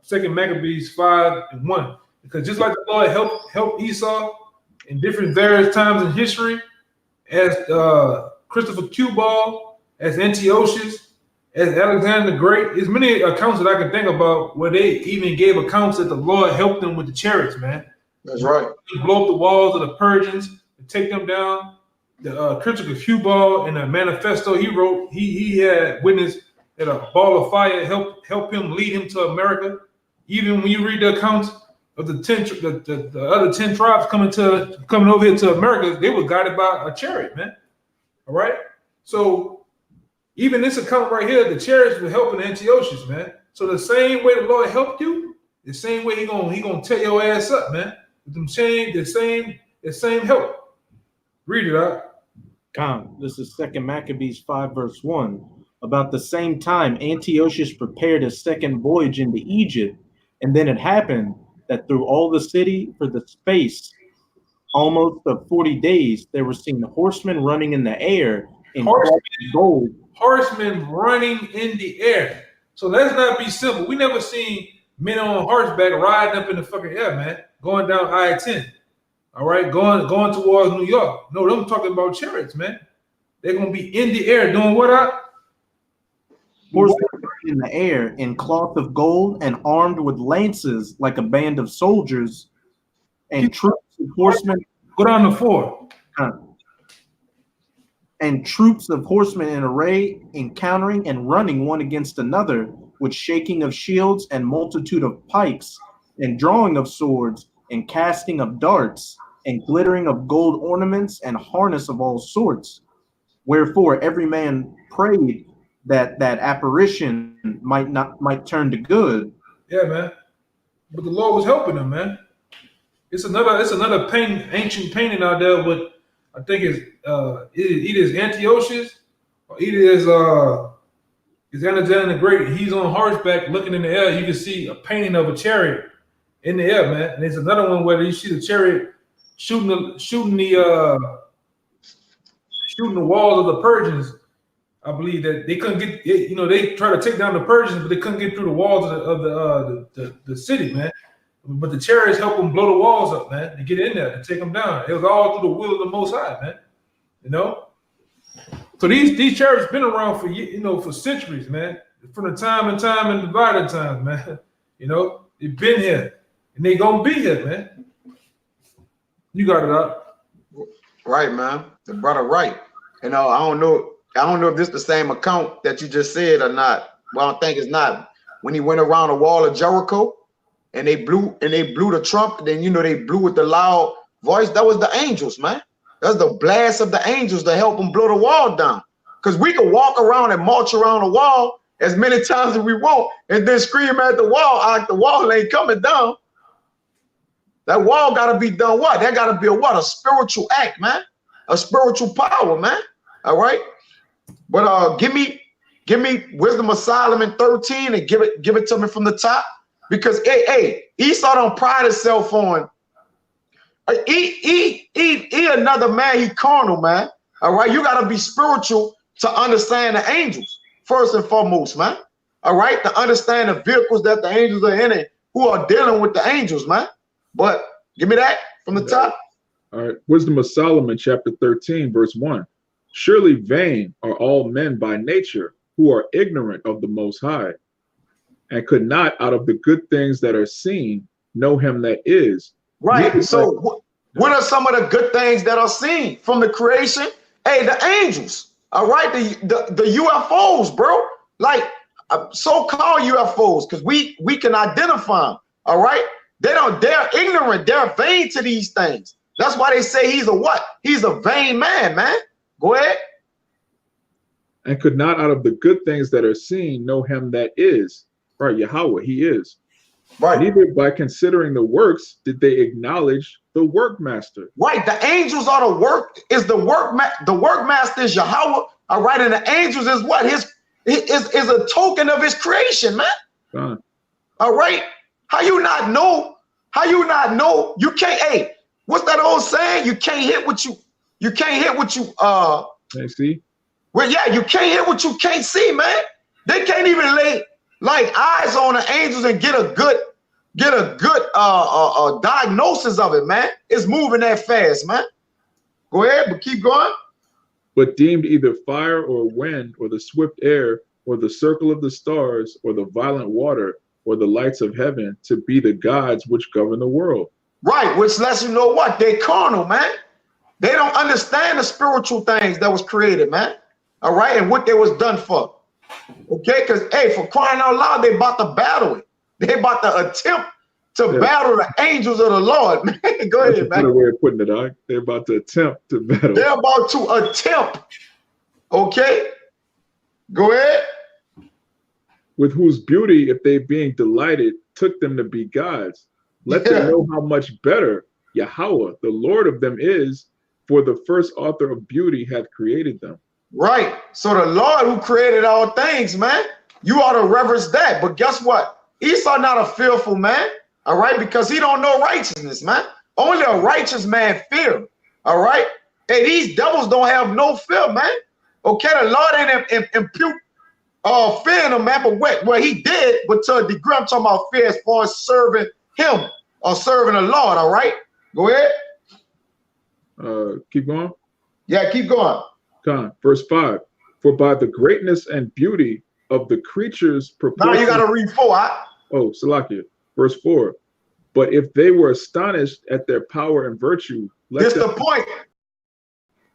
2 Maccabees 5 and 1, because just like the Lord helped Esau in different various times in history, as Christopher Q-Ball, as Antiochus, as Alexander the Great. There's many accounts that I can think about where they even gave accounts that the Lord helped them with the chariots, man. That's right. He blow up the walls of the Persians and take them down. The Christopher Q-Ball in a manifesto he wrote, he had witnessed that a ball of fire helped him lead him to America. Even when you read the accounts of the other 10 tribes coming over here to America, they were guided by a chariot, man. All right. So even this account right here, the chariots were helping Antiochus, man. So the same way the Lord helped you, the same way he gonna tear your ass up, man. With the same help. Read it out. This is 2 Maccabees 5 verse 1. About the same time, Antiochus prepared a second voyage into Egypt, and then it happened that through all the city, for the space almost of 40 days, there were seen horsemen running in the air, in gold. Horsemen running in the air. So let's not be simple. We never seen men on horseback riding up in the fucking air, man, going down I-10. All right, going towards New York. No, I'm talking about chariots, man. They're gonna be in the air doing what up? Horsemen in the air in cloth of gold and armed with lances like a band of soldiers, and troops of horsemen. Go down to 4. And troops of horsemen in array, encountering and running one against another, with shaking of shields and multitude of pikes, and drawing of swords, and casting of darts, and glittering of gold ornaments, and harness of all sorts. Wherefore every man prayed that apparition might turn to good. Yeah, man. But the Lord was helping them, man. It's another ancient painting out there with, I think it's either Antiochus or either is Alexander the Great. He's on horseback looking in the air. You can see a painting of a chariot in the air, man. And there's another one where you see the chariot shooting the walls of the Persians. I believe that they couldn't get, they tried to take down the Persians, but they couldn't get through the walls of the city, man. But the chariots helped them blow the walls up, man, to get in there, to take them down. It was all through the will of the Most High, man. You know? So these chariots been around for centuries, man. From the time and divided time, man. You know, they've been here. And they gonna be here, man. You got it up. Right, man. The brother right. I don't know if this is the same account that you just said or not. Well, I don't think it's not. When he went around the wall of Jericho and they blew the trumpet, then they blew with the loud voice. That was the angels, man. That's the blast of the angels to help them blow the wall down. Because we could walk around and march around the wall as many times as we want and then scream at the wall. The wall ain't coming down. That wall gotta be done what? That gotta be a spiritual act, man. A spiritual power, man. All right. But give me Wisdom of Solomon 13 and give it to me from the top. Because Esau don't pride himself on he another man, he carnal, man. All right, you gotta be spiritual to understand the angels first and foremost, man. All right, to understand the vehicles that the angels are in and who are dealing with the angels, man. But give me that from the top. All right, Wisdom of Solomon chapter 13 verse 1. Surely vain are all men by nature who are ignorant of the Most High, and could not out of the good things that are seen know him that is. Right. So what are some of the good things that are seen from the creation? Hey, the angels. All right, the UFOs, bro. Like so-called UFOs, because we can identify them. All right. They're ignorant. They're vain to these things. That's why they say he's a what? He's a vain man, man. Go ahead. And could not out of the good things that are seen know him that is. Right, Yahawah, he is. Right. Neither by considering the works did they acknowledge the workmaster. Right. The angels are the workmaster is Yahawah. All right. And the angels is what? Is a token of his creation, man. All right. How you not know? You can't, what's that old saying? You can't hit what you can't see. Well, yeah, you can't hit what you can't see, man. They can't even lay like eyes on the angels and get a good diagnosis of it, man. It's moving that fast, man. Go ahead, but keep going. But deemed either fire or wind or the swift air or the circle of the stars or the violent water or the lights of heaven to be the gods which govern the world. Right, which lets you know what? They carnal, man. They don't understand the spiritual things that was created, man. All right, and what they was done for. Okay, because for crying out loud, they about to battle it. They about to attempt to battle the angels of the Lord, man. Go ahead, man. That's a way of putting it, dog. They're about to attempt to battle. They're about to attempt. Okay, go ahead. With whose beauty, if they being delighted, took them to be gods. Let them know how much better Yahawah, the Lord of them, is, for the first author of beauty hath created them. Right. So the Lord who created all things, man, you ought to reverence that. But guess what? Esau not a fearful man, all right, because he don't know righteousness, man. Only a righteous man fear, all right? Hey, these devils don't have no fear, man. Okay, the Lord ain't impute fear in him, man. But what he did, but to a degree, I'm talking about fear as far as serving him or serving the Lord. All right, go ahead. Keep going. Yeah, keep going. Verse 5. For by the greatness and beauty of the creatures proportion. Now you got to read 4. Oh, Salakia. Verse 4. But if they were astonished at their power and virtue, this the point.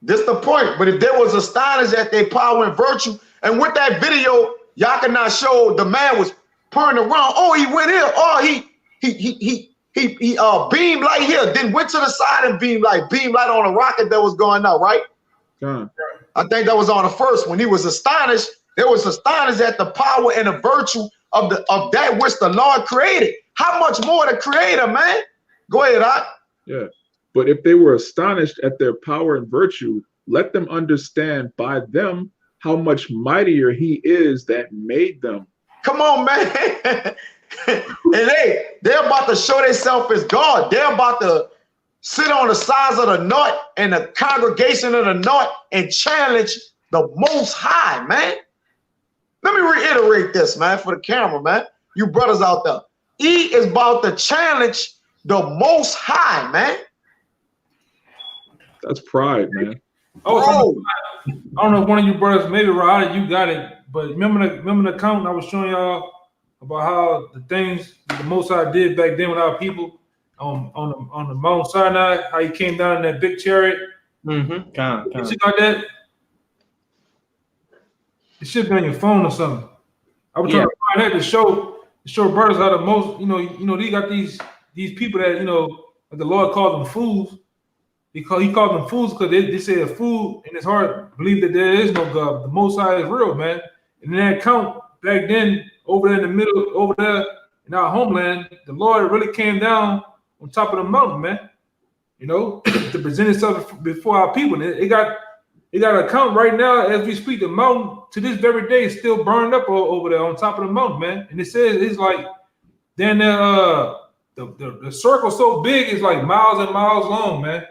This the point. But if they was astonished at their power and virtue, and with that video, y'all cannot show the man was purring around. Oh, he went here. Oh, he beamed light here, then went to the side and beamed light on a rocket that was going out, right? I think that was on the first one. He was astonished. They was astonished at the power and the virtue of that which the Lord created. How much more the creator, man? Go ahead, Yeah. But if they were astonished at their power and virtue, let them understand by them how much mightier he is that made them. Come on, man. And they're about to show themselves as God. They're about to sit on the sides of the north and the congregation of the north and challenge the Most High, man. Let me reiterate this, man, for the camera, man. You brothers out there. He is about to challenge the Most High, man. That's pride, man. Oh, I don't know if one of you brothers, maybe Rod, you got it, but remember the account I was showing y'all about how the things the Most High did back then with our people on the Mount Sinai, how he came down in that big chariot. Mm-hmm. You see like that? It should be on your phone or something. I was trying to find that to show brothers how the most, you know, they got these people that, you know, the Lord called them fools. He called them fools because they say a fool in his heart believe that there is no God. The Most High is real, man. And in that account back then, over there in the middle, over there in our homeland, the Lord really came down on top of the mountain, man. You know, to present himself before our people. It got an account right now as we speak. The mountain to this very day is still burned up over there on top of the mountain, man. And it says it's like then the circle so big it's like miles and miles long, man.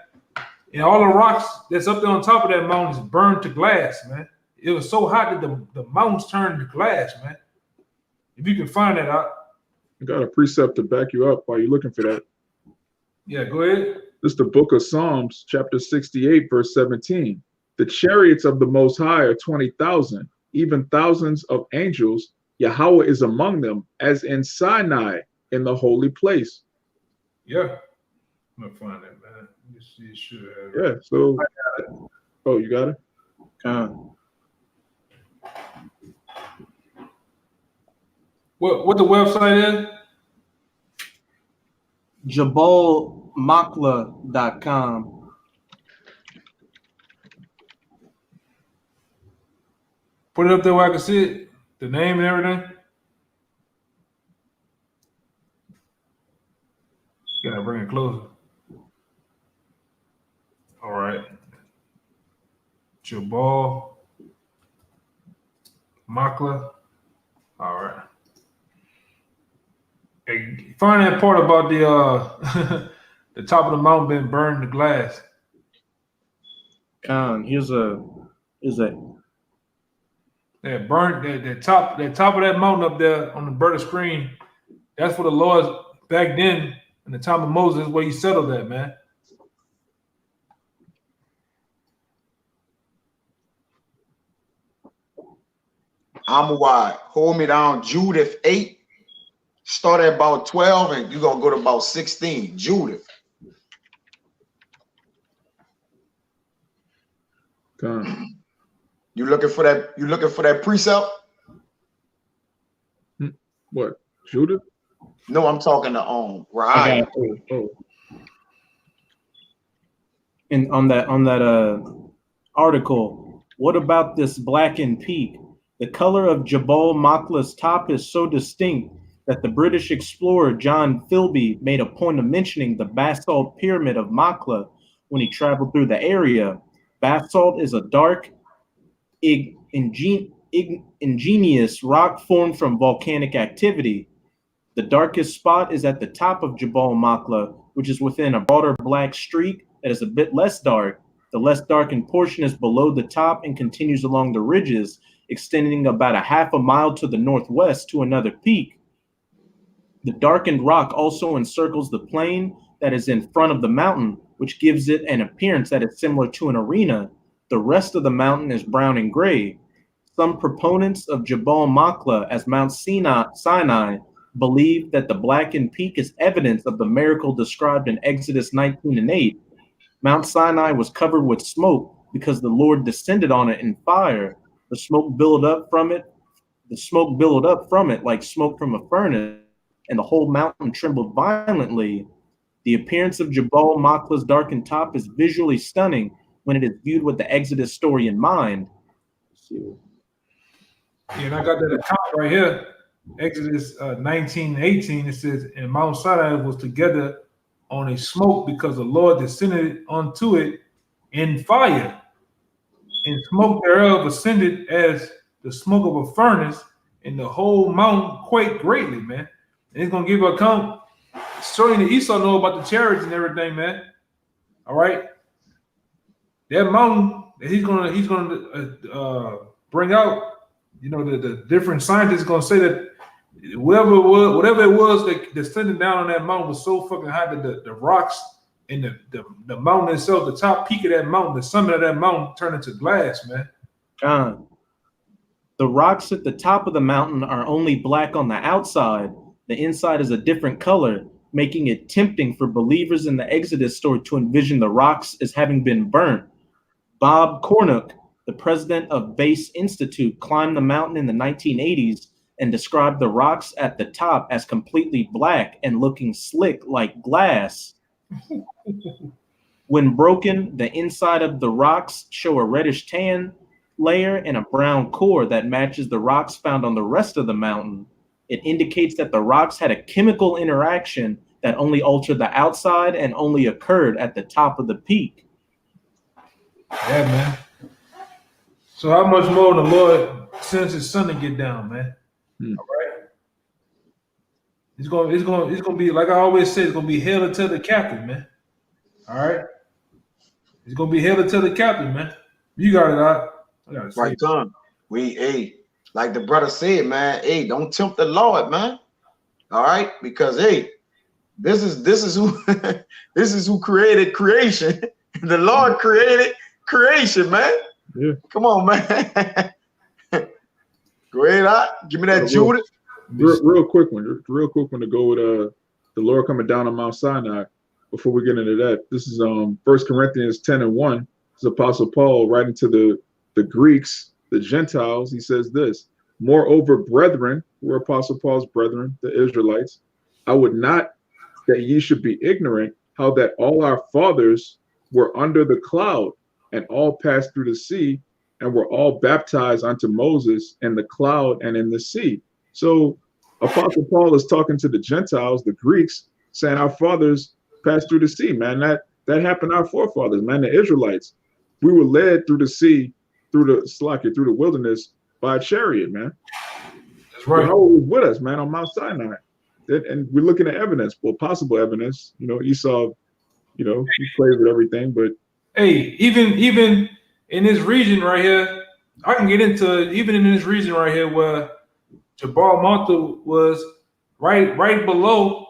And all the rocks that's up there on top of that mountain is burned to glass, man. It was so hot that the mountains turned to glass, man. If you can find that out. I got a precept to back you up while you're looking for that. Yeah, go ahead. This is the book of Psalms, chapter 68, verse 17. The chariots of the Most High are 20,000, even thousands of angels. Yahweh is among them, as in Sinai, in the holy place. Yeah. I'm going to find that, man. Let me see. Sure. Yeah, so. Oh, you got it? What the website is? JabalMakla.com. Put it up there where I can see it, the name and everything. Gotta bring it closer. All right. Jabal Makla. All right. Hey, find that part about the the top of the mountain being burned to glass. Here's a burnt that top of that mountain up there on the bird screen. That's for the Lord back then in the time of Moses where he settled that, man. YAHAWAH, hold me down. Judith 8. Start at about 12 and you're gonna go to about 16. Judith. You looking for that? You looking for that precept? What? Judith? No, I'm talking to Ryan. And on that article, what about this blackened peak? The color of Jabal Makla's top is so distinct that the British explorer John Philby made a point of mentioning the basalt pyramid of Makla when he traveled through the area. Basalt is a dark, ingenious rock formed from volcanic activity. The darkest spot is at the top of Jabal Makla, which is within a broader black streak that is a bit less dark. The less darkened portion is below the top and continues along the ridges, extending about a half a mile to the northwest to another peak. The darkened rock also encircles the plain that is in front of the mountain, which gives it an appearance that is similar to an arena. The rest of the mountain is brown and gray. Some proponents of Jabal Machla as Mount Sinai believe that the blackened peak is evidence of the miracle described in Exodus 19:8. Mount Sinai was covered with smoke because the Lord descended on it in fire. The smoke billowed up from it like smoke from a furnace, and the whole mountain trembled violently. The appearance of Jabal Machla's darkened top is visually stunning when it is viewed with the Exodus story in mind. Yeah, and I got that account right here. Exodus 19:18. It says, and Mount Sinai was together on a smoke because the Lord descended onto it in fire. And smoke thereof ascended as the smoke of a furnace, and the whole mountain quaked greatly, man. And it's going to give an account showing that Esau know about the chariots and everything, man. All right. That mountain that he's gonna bring out, you know, the different scientists gonna say that whatever it was that descended down on that mountain was so fucking high that the rocks and the mountain itself, the top peak of that mountain, the summit of that mountain turned into glass, man. The rocks at the top of the mountain are only black on the outside. The inside is a different color, making it tempting for believers in the Exodus story to envision the rocks as having been burnt. Bob Cornuck, the president of Base Institute, climbed the mountain in the 1980s and described the rocks at the top as completely black and looking slick like glass. When broken, the inside of the rocks show a reddish tan layer and a brown core that matches the rocks found on the rest of the mountain. It indicates that the rocks had a chemical interaction that only altered the outside and only occurred at the top of the peak. Yeah, man. So how much more the Lord sends his son to get down, man? All right. It's gonna be, like I always say, it's gonna be hell to tell the captain, man. All right. It's gonna be hell to tell the captain, man. You got it out. Right, Tom. Like the brother said, man, don't tempt the Lord, man. All right, because this is who this is who created creation. The Lord created creation, man. Yeah. Come on, man. Go ahead, give me that Judas. Real quick one to go with the Lord coming down on Mount Sinai. Before we get into that, this is 1 Corinthians 10:1. This is Apostle Paul writing to the Greeks, the Gentiles. He says this: moreover, brethren, we're Apostle Paul's brethren, the Israelites, I would not that ye should be ignorant how that all our fathers were under the cloud, and all passed through the sea, and were all baptized unto Moses in the cloud and in the sea. So Apostle Paul is talking to the Gentiles, the Greeks, saying our fathers passed through the sea, man. That happened to our forefathers, man, the Israelites. We were led through the sea, through the wilderness by a chariot, man. That's right. How was with us, man, on Mount Sinai. And we're looking at evidence, well, possible evidence. You know, Esau, you know, he played with everything, but even in this region right here, I can get into it, even in this region right here where Jabal Machla was right below,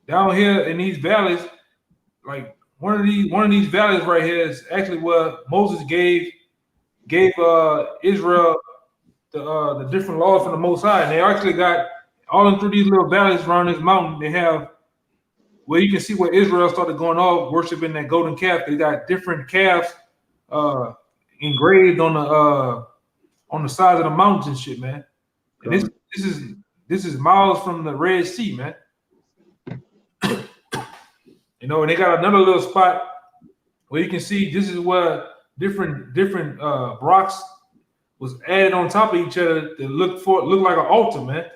down here in these valleys, like one of these valleys right here is actually where Moses gave Israel the different laws from the Most High. And they actually got all in through these little valleys around this mountain. They have where you can see where Israel started going off worshiping that golden calf. They got different calves engraved on the sides of the mountains and shit, man. And this is miles from the Red Sea, man. You know, and they got another little spot where you can see this is where different rocks was added on top of each other that look like an altar, man.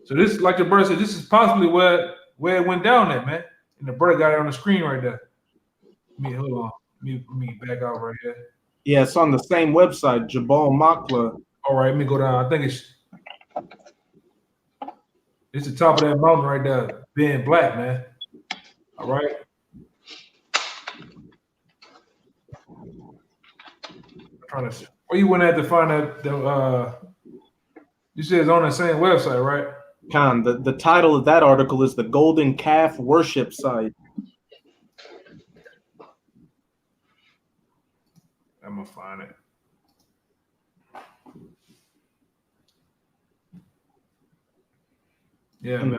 So this, like the brother said, this is possibly where it went down at, man. And the brother got it on the screen right there. Hold on. Let me back out right here. Yeah, it's on the same website, Jabal Machla. All right, let me go down. I think it's the top of that mountain right there, being black, man. All right. trying to. Or you went to find that. You said it's on the same website, right? Khan, the title of that article is The Golden Calf Worship Site. I'm gonna find it. Yeah, man.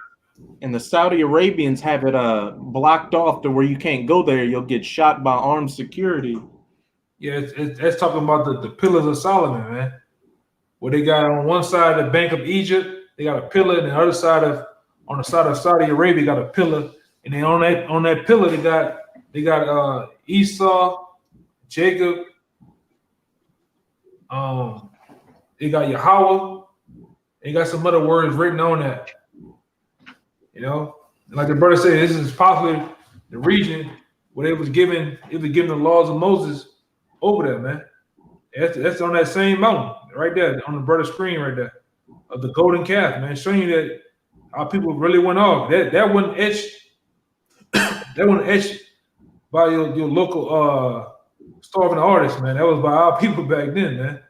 And the Saudi Arabians have it blocked off to where you can't go there. You'll get shot by armed security. Yeah, it's talking about the pillars of Solomon, man. Where they got on one side of the Bank of Egypt, they got a pillar, and the other side on the side of Saudi Arabia got a pillar, and then on that pillar they got Esau, Jacob, they got YAHAWAH, they got some other words written on that. You know, like the brother said, this is possibly the region where it was given the laws of Moses over there, man. That's on that same mountain right there on the brother's screen right there of the golden calf, man, showing you that our people really went off. That wasn't etched. That wasn't etched by your local starving artist, man. That was by our people back then, man.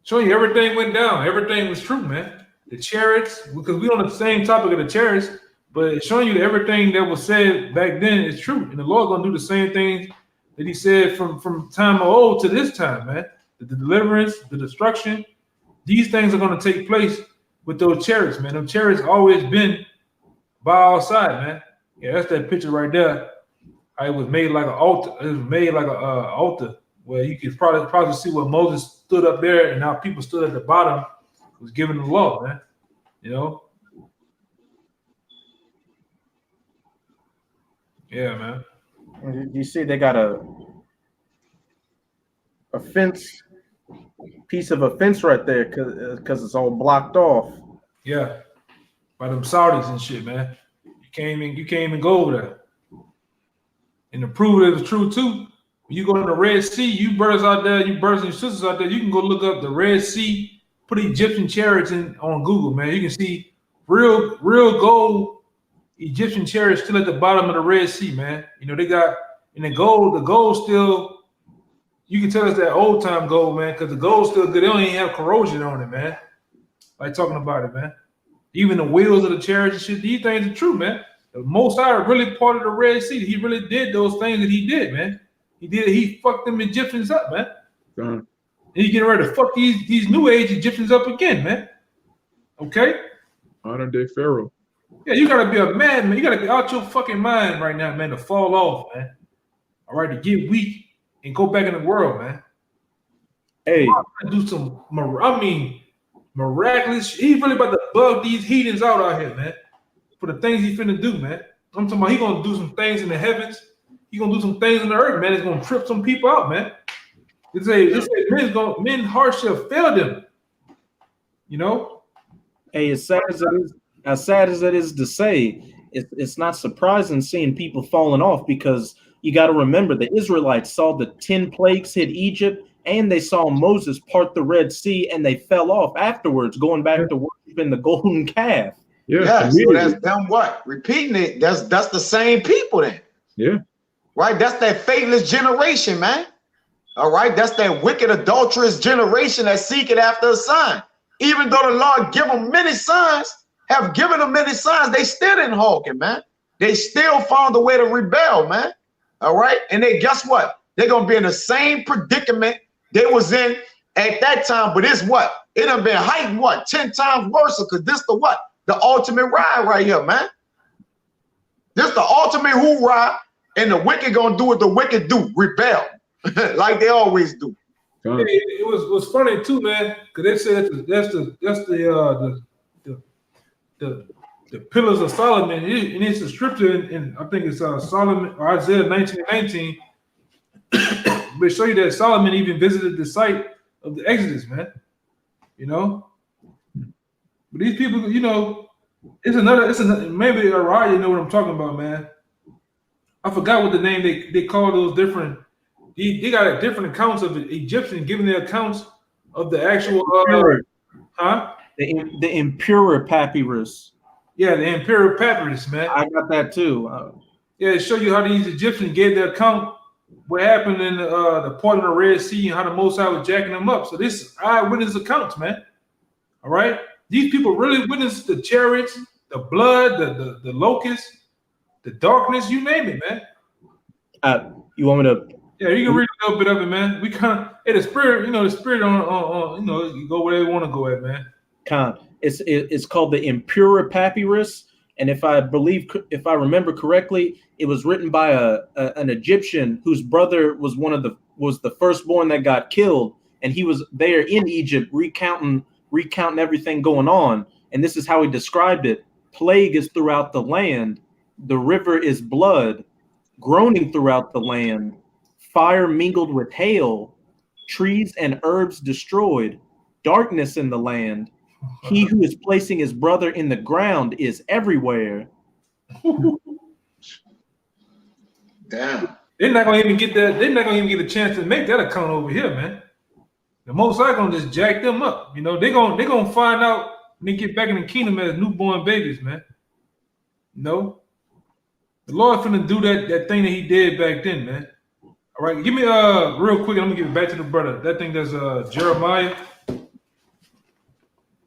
Showing you everything went down. Everything was true, man. The chariots, because we on the same topic of the chariots, but it's showing you that everything that was said back then is true. And the Lord's gonna do the same things that he said from time of old to this time, man. The deliverance, the destruction, these things are gonna take place with those chariots, man. Them chariots always been by our side, man. Yeah, that's that picture right there. It was made like an altar. It was made like an altar where you could probably see where Moses stood up there and now people stood at the bottom, was giving the law, man. You know? Yeah, man. You see they got a fence, piece of a fence right there because it's all blocked off. Yeah. By them Saudis and shit, man. You can't even go over there. And to prove it was true too, when you go in the Red Sea, you brothers out there, you brothers and sisters out there, you can go look up the Red Sea, put Egyptian chariots on Google, man. You can see real gold Egyptian chariots still at the bottom of the Red Sea, man. You know, they got, and the gold still, you can tell it's that old time gold, man, because the gold's still good. They don't even have corrosion on it, man. Like talking about it, man. Even the wheels of the chariots and shit, these things are true, man. The Most High really part of the Red Sea. He really did those things that he did, man. He fucked them Egyptians up, man. And he's getting ready to fuck these new age Egyptians up again, man. Okay? Modern day Pharaoh. Yeah, you gotta be a man, man. You gotta be out your fucking mind right now, man, to fall off, man. All right, to get weak and go back in the world, man. Hey, do some, miraculous. He's really about to bug these heathens out here, man. For the things he's finna do, man. I'm talking about he gonna do some things in the heavens. He gonna do some things in the earth, man. It's gonna trip some people out, man. It's men hardship failed them. You know? Hey, as sad as it is to say, it's not surprising seeing people falling off because you got to remember the Israelites saw the 10 plagues hit Egypt and they saw Moses part the Red Sea and they fell off afterwards, going back to worshiping the golden calf. Yeah, so that's them what? Repeating it, that's the same people then. Yeah. Right? That's that faithless generation, man. All right, that's that wicked, adulterous generation that's seeking after a sign. Even though the Lord give them many signs, have given them many signs, they still didn't hearken, man. They still found a way to rebel, man. All right, and they guess what? They're gonna be in the same predicament they was in at that time, but it's what? It done been heightened 10 times worse, because this the what? The ultimate ride right here, man. This the ultimate hoorah, and the wicked gonna do what the wicked do, rebel. Like they always do. It was funny too, man, because they said that's the pillars of Solomon. And it's a scripture in I think it's Solomon or Isaiah 19:19. But show you that Solomon even visited the site of the Exodus, man. You know, but these people, you know, it's another maybe Araya, you know what I'm talking about, man. I forgot what the name they call those different. They got different accounts of the Egyptians giving their accounts of the actual the impure papyrus. Yeah, the imperial papyrus, man. I got that too. Yeah, it show you how these Egyptians gave their account what happened in the part of the Red Sea and how the Most High was jacking them up. So this is eyewitness accounts, man. All right, these people really witnessed the chariots, the blood, the locusts, the darkness, you name it, man. You want me to? Yeah, you can read a little bit of it, man. We kind of, the spirit, the spirit on you go where they want to go at, man. It's called the Impura Papyrus, and if I remember correctly, it was written by an Egyptian whose brother was was the firstborn that got killed, and he was there in Egypt recounting everything going on, and this is how he described it: plague is throughout the land, the river is blood, groaning throughout the land, fire mingled with hail, trees and herbs destroyed, darkness in the land. He who is placing his brother in the ground is everywhere. Damn. They're not gonna even get that. They're not gonna even get a chance to make that account over here, man. The Most High gonna just jack them up. They're gonna find out when they get back in the kingdom as newborn babies, man. The Lord finna do that thing that He did back then, man. All right, give me real quick. I'm gonna give it back to the brother. That thing that's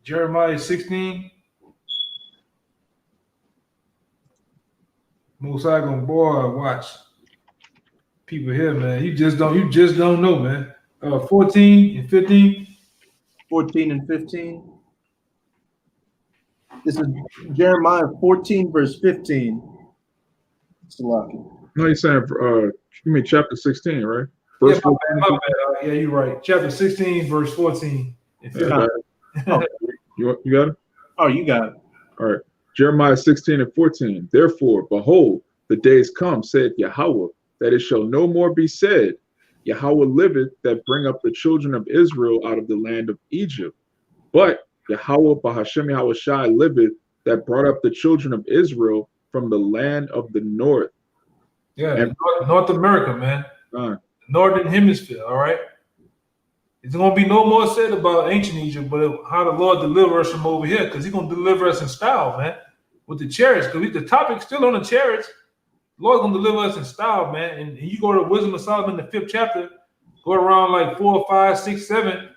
Jeremiah 16. Most High gonna watch people here, man. You just don't know, man. 14 and 15. 14 and 15. This is Jeremiah 14, verse 15. Salaki. No, you're saying you mean chapter 16, right? Verse my bad. Yeah, you're right. Chapter 16, verse 14 and 15. You got it? Oh, you got it. All right. Jeremiah 16 and 14. Therefore, behold, the days come, said Yahawah, that it shall no more be said, Yahawah liveth, that bring up the children of Israel out of the land of Egypt. But Yahawah bahasham YAHAWASHI liveth, that brought up the children of Israel from the land of the north. Yeah, and North America, man. Northern Hemisphere, all right? There's going to be no more said about ancient Egypt, but how the Lord deliver us from over here, because He's going to deliver us in style, man, with the chariots. Because the topic's still on the chariots. The Lord's going to deliver us in style, man. And you go to Wisdom of Solomon, the 5th chapter, go around like 4, 5, 6, 7.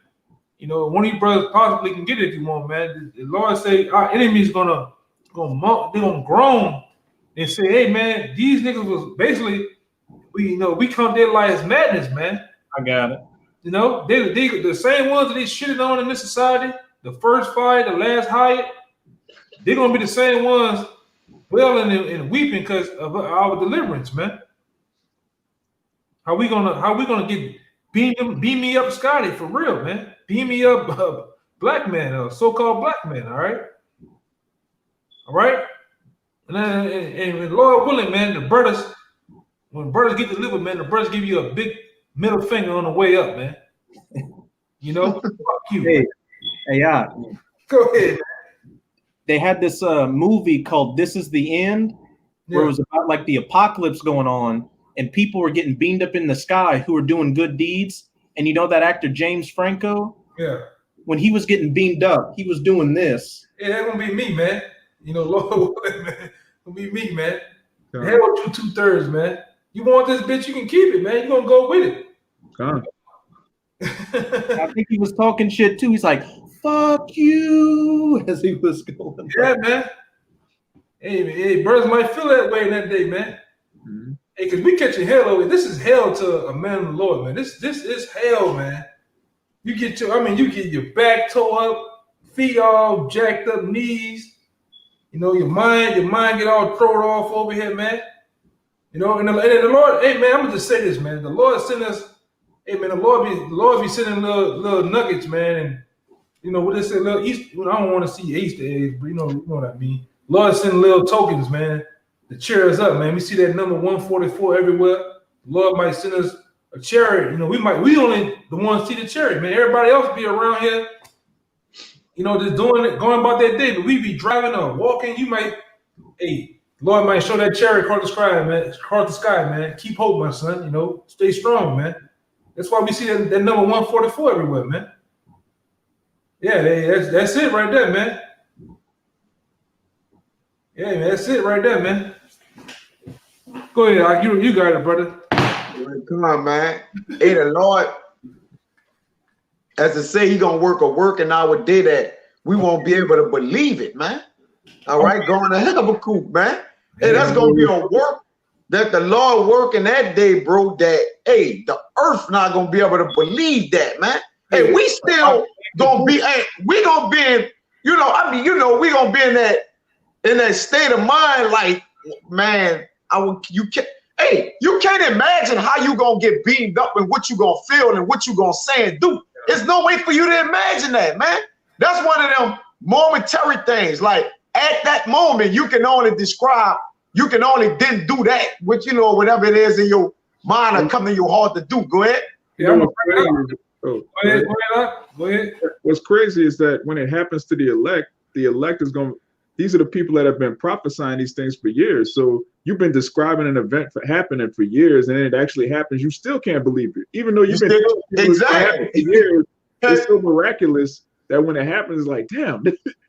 One of you brothers possibly can get it if you want, man. The Lord say our enemies they're gonna groan and say, hey, man, these niggas was basically, we count their life as madness, man. I got it. They the same ones that they shitted on in this society, the first fight, the last hyatt, they're gonna be the same ones wailing and weeping because of our deliverance, man. How we gonna get beam me up, Scotty, for real, man? Beam me up, black man, so-called black man, all right? All right? And Lord willing, man, when brothers get delivered, man, the brothers give you a big middle finger on the way up, man. Fuck you. Hey, yeah. Go ahead, man. They had this movie called This Is the End, where it was about like the apocalypse going on, and people were getting beamed up in the sky who were doing good deeds. And that actor James Franco? Yeah. When he was getting beamed up, he was doing this. Yeah, that's gonna be me, man. Lord, man, gonna be me, man. Yeah. Hell with you 2/3, man. You want this bitch, you can keep it, man. You gonna go with it. I think he was talking shit too. He's like, "Fuck you," as he was going. Yeah, man. Hey, brothers might feel that way that day, man. Mm-hmm. Hey, because we catching hell over. This is hell to a man of the Lord, man. This is hell, man. You get your back tore up, feet all jacked up, knees. Your mind get all thrown off over here, man. And the Lord, hey man, I'm gonna just say this, man. The Lord sent us, hey man, the Lord be sending little nuggets, man, and what they say, little Easter. I don't want to see Easter eggs, but you know what I mean. Lord sending little tokens, man, to cheer us up, man. We see that number 144 everywhere. The Lord might send us a chariot. We only the ones see the chariot, man. Everybody else be around here, just doing it, going about their day. But we be driving or walking. Lord might show that chariot across the sky, man. Keep hope, my son. Stay strong, man. That's why we see that number 144 everywhere, man. Yeah, that's it right there, man. Yeah, man, that's it right there, man. Go ahead, you got it, brother. Come on, man. Hey, the Lord, as to say, he gonna work a work in our day that we won't be able to believe it, man. All right, going to Habakkuk, man. Hey, that's gonna be a work that the Lord work in that day, bro. That hey, the earth not gonna be able to believe that, man. Hey, we still gonna be. Hey, we gonna be in. You know, I mean, you know, we gonna be in that state of mind, like, man, you can't. Hey, you can't imagine how you gonna get beamed up and what you gonna feel and what you gonna say and do. There's no way for you to imagine that, man. That's one of them momentary things. Like at that moment, you can only describe, you can only then do that, which, you know, whatever it is in your mind or come in your heart to do. Go ahead. Yeah, go ahead. What's crazy is that when it happens to the elect is going to, these are the people that have been prophesying these things for years. So you've been describing an event happening for years, and then it actually happens. You still can't believe it, even though you've been exactly for years. It's so miraculous that when it happens, it's like, damn,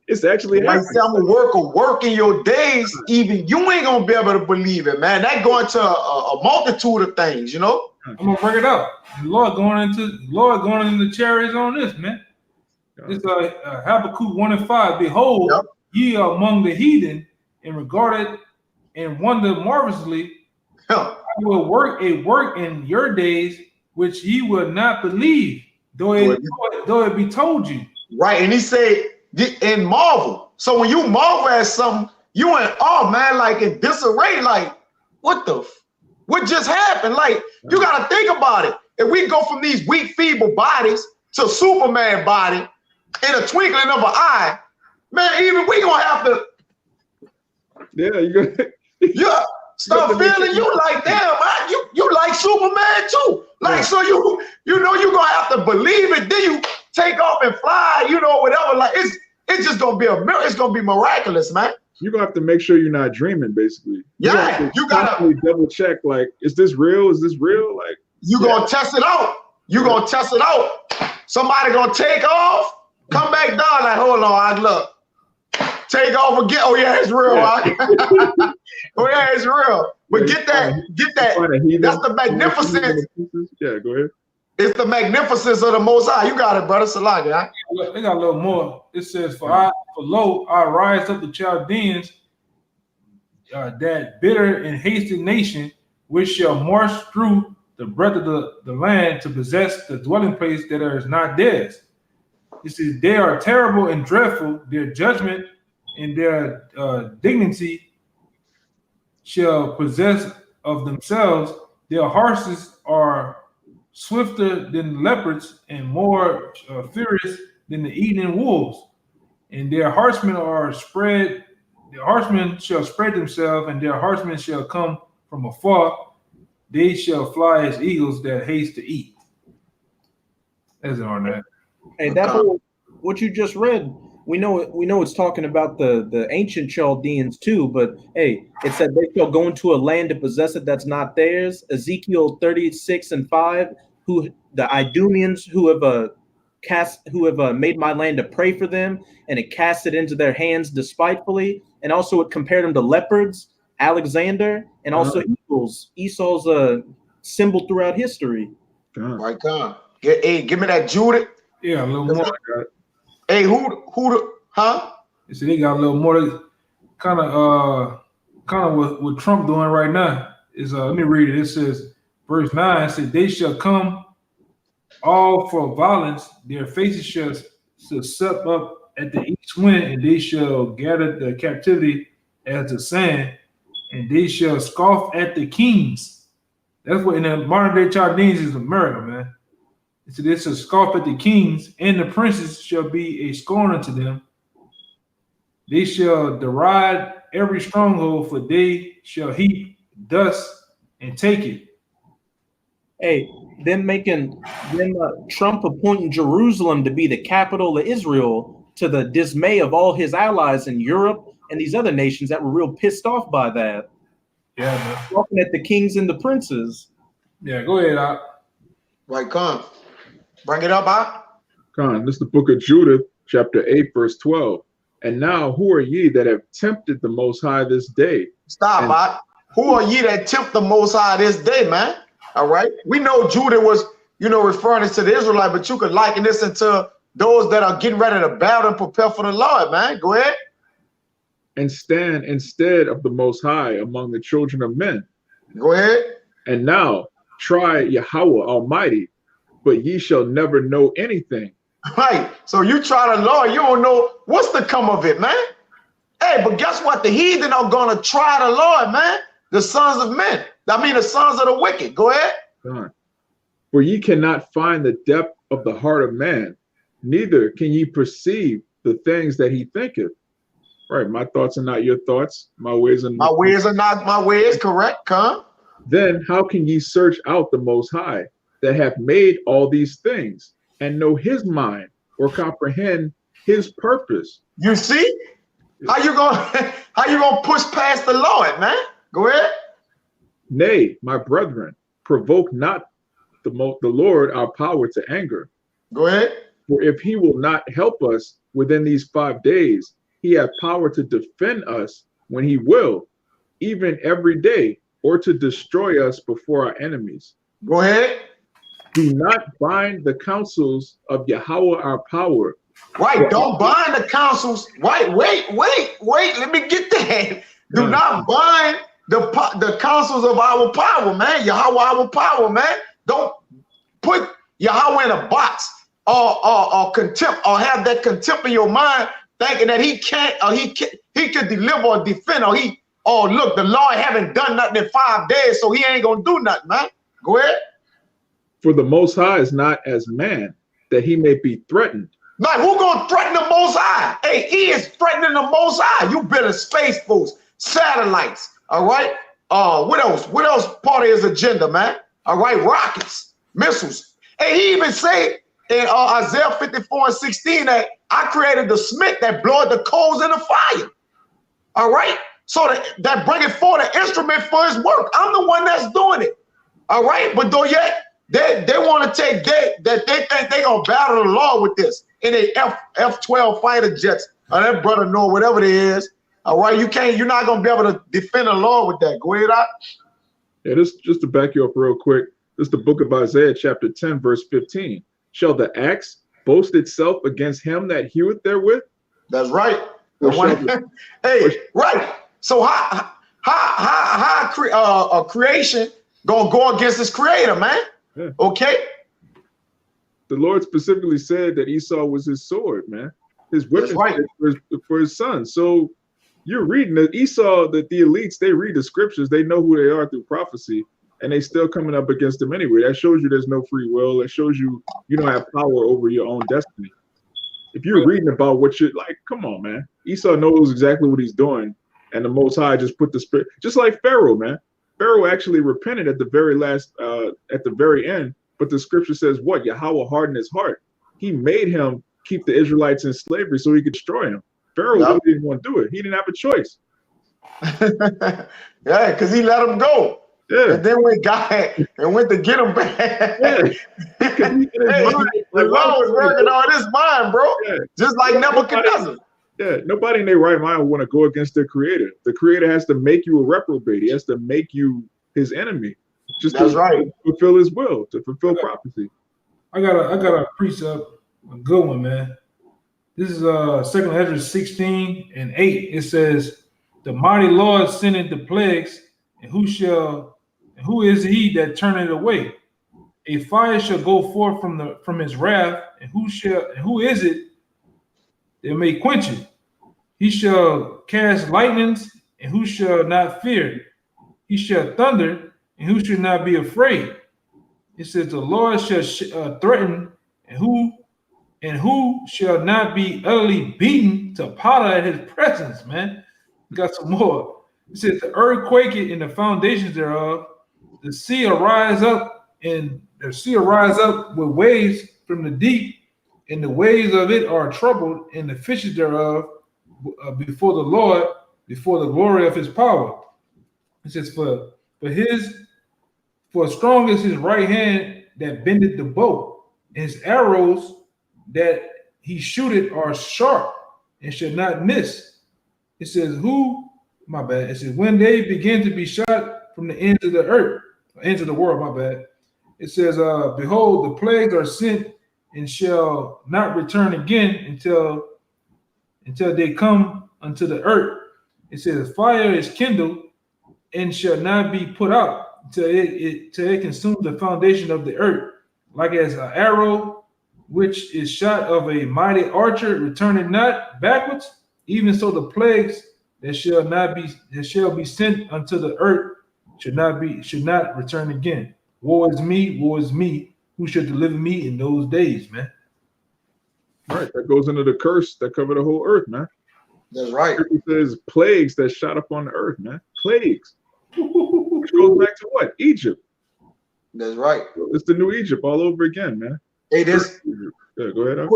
it's actually happening. I'm gonna work in your days. Even you ain't gonna be able to believe it, man. That going to a multitude of things, you know. I'm gonna bring it up. The Lord going into Chariots on this, man. It's Habakkuk 1:5. Behold, ye are among the heathen, and regarded and wonder marvelously. I will work a work in your days which ye will not believe, though it be told you. Right, and he said, in marvel. So when you marvel at something, you in awe, man, like in disarray, like what just happened? Like you gotta think about it. If we go from these weak, feeble bodies to Superman body in a twinkling of an eye, man, even we gonna have to. Yeah, you start feeling you like, damn, man, you like Superman too. Like, so you know you're gonna have to believe it, then you take off and fly, you know, whatever. Like it's just gonna be it's gonna be miraculous, man. You're gonna have to make sure you're not dreaming, basically. You gotta double check, like, is this real? Is this real? Like you gonna test it out. You gonna test it out. Somebody gonna take off, come back down, like, hold on, I look. Take off again. Oh yeah, it's real. Oh yeah, it's real. But get that. That's the magnificence. Yeah, go ahead. It's the magnificence of the Most High. You got it, brother. Salaki. They got a little more. It says, for lo, I rise up the Chaldeans, that bitter and hasty nation, which shall march through the breadth of the land to possess the dwelling place that is not theirs. It says, they are terrible and dreadful. Their judgment and their dignity shall possess of themselves. Their horses are swifter than leopards and more furious than the eating wolves. And their horsemen are spread. The horsemen shall spread themselves, and their horsemen shall come from afar. They shall fly as eagles that haste to eat. That's on that. Hey, that whole what you just read. We know it's talking about the ancient Chaldeans too, but hey, it said they shall go into a land to possess it that's not theirs. Ezekiel 36:5, who the Idumeans who have made my land to pray for them, and it cast it into their hands despitefully. And also it compared them to leopards, Alexander, and also eagles. Esau's a symbol throughout history. Right, come. Hey, give me that Judith. Yeah, a little more. Hey, who, huh? So they got a little more, kind of what Trump doing right now is. Let me read it. It says, verse 9. It says, they shall come all for violence. Their faces shall sup up at the east wind, and they shall gather the captivity as the sand, and they shall scoff at the kings. That's what in the modern day Chaldeans is America, man. So they shall scoff at the kings, and the princes shall be a scorn unto them. They shall deride every stronghold, for they shall heap dust and take it. Hey, Trump appointing Jerusalem to be the capital of Israel, to the dismay of all his allies in Europe and these other nations that were real pissed off by that. Yeah, man. Talking at the kings and the princes. Yeah, go ahead, Al. Right, come. Bring it up, Con, this is the book of Judith, chapter 8, verse 12. And now, who are ye that have tempted the Most High this day? Stop, Who are ye that tempt the Most High this day, man? All right. We know Judah was, referring this to the Israelite, but you could liken this into those that are getting ready to battle and prepare for the Lord, man. Go ahead. And stand instead of the Most High among the children of men. Go ahead. And now try Yahawah Almighty, but ye shall never know anything. Right. So you try the Lord, you don't know what's to come of it, man. Hey, but guess what? The heathen are going to try the Lord, man. The sons of men. I mean, the sons of the wicked. Go ahead. For ye cannot find the depth of the heart of man, neither can ye perceive the things that he thinketh. Right. My thoughts are not your thoughts. My ways are not my ways. Correct. Come. Then how can ye search out the Most High that hath made all these things and know his mind or comprehend his purpose? You see? How you gonna push past the Lord, man? Go ahead. Nay, my brethren, provoke not the Lord our power to anger. Go ahead. For if he will not help us within these 5 days, he hath power to defend us when he will, even every day, or to destroy us before our enemies. Go ahead. Do not bind the counsels of Yahawah our power. Right, don't bind the counsels. Right, wait, let me get that. Do not bind the counsels of our power, man. Yahawah our power, man. Don't put Yahawah in a box or contempt, or have that contempt in your mind, thinking that he can't, or he can deliver or defend, or look, the Lord haven't done nothing in 5 days, so he ain't gonna do nothing, man. Go ahead. For the Most High is not as man, that he may be threatened. Like, who gonna threaten the Most High? Hey, he is threatening the Most High. You building space force, satellites, all right? What else? What else part of his agenda, man? All right, rockets, missiles. Hey, he even said in Isaiah 54:16 that I created the smith that blowed the coals in the fire. All right? So that bringing forth an instrument for his work. I'm the one that's doing it. All right? But though yet, they want to take that they think they're going to battle the Lord with this in a F-12 fighter jets, or that brother know whatever it is. All right? You're not going to be able to defend the Lord with that. Go ahead, out. Yeah, this just to back you up real quick. This is the book of Isaiah, chapter 10, verse 15. Shall the axe boast itself against him that heweth therewith? That's right. Hey, right. So how creation gonna go against his creator, man? Yeah. Okay. The Lord specifically said that Esau was his sword, man. His weapon for his son. So you're reading that Esau, that the elites, they read the scriptures, they know who they are through prophecy, and they still coming up against them anyway. That shows you there's no free will. That shows you you don't have power over your own destiny. If you're reading about what you're like, come on, man. Esau knows exactly what he's doing, and the Most High just put the spirit, just like Pharaoh, man. Pharaoh actually repented at the very last, at the very end, but the scripture says what? Yahawah hardened his heart. He made him keep the Israelites in slavery so he could destroy him. Pharaoh didn't want to do it. He didn't have a choice. Yeah, because he let him go. Yeah. And then when God went to get him back, yeah. The Lord was working on his mind, bro. Yeah. Just like Nebuchadnezzar. Yeah, nobody in their right mind would want to go against their creator. The creator has to make you a reprobate. He has to make you his enemy. Just to fulfill his will, to fulfill prophecy. I got a precept, a good one, man. This is 2 Ezra 16:8. It says, the mighty Lord sendeth the plagues, and who is he that turneth away? A fire shall go forth from his wrath, and who is it that may quench it? He shall cast lightnings, and who shall not fear? He shall thunder, and who should not be afraid? It says the Lord shall threaten, and who shall not be utterly beaten to powder at his presence, man. We got some more. It says the earth quaketh in the foundations thereof, the sea arise up, and the sea arise up with waves from the deep, and the waves of it are troubled, and the fishes thereof before the Lord, before the glory of his power. It says for strong is his right hand that bendeth the bow, and his arrows that he shooteth are sharp and shall not miss. It says it says when they begin to be shot from the ends of the earth. ends of the world, my bad. It says, behold, the plagues are sent and shall not return again until they come unto the earth. It says, fire is kindled and shall not be put out till it consumes the foundation of the earth, like as an arrow which is shot of a mighty archer, returning not backwards. Even so, the plagues that shall be sent unto the earth should not return again. Woe is me, who should deliver me in those days, man? All right, that goes into the curse that covered the whole earth, man. That's right. It says plagues that shot up on the earth, man. Plagues. Which goes back to what? Egypt. That's right. It's the new Egypt all over again, man. Hey, this. Yeah, go ahead.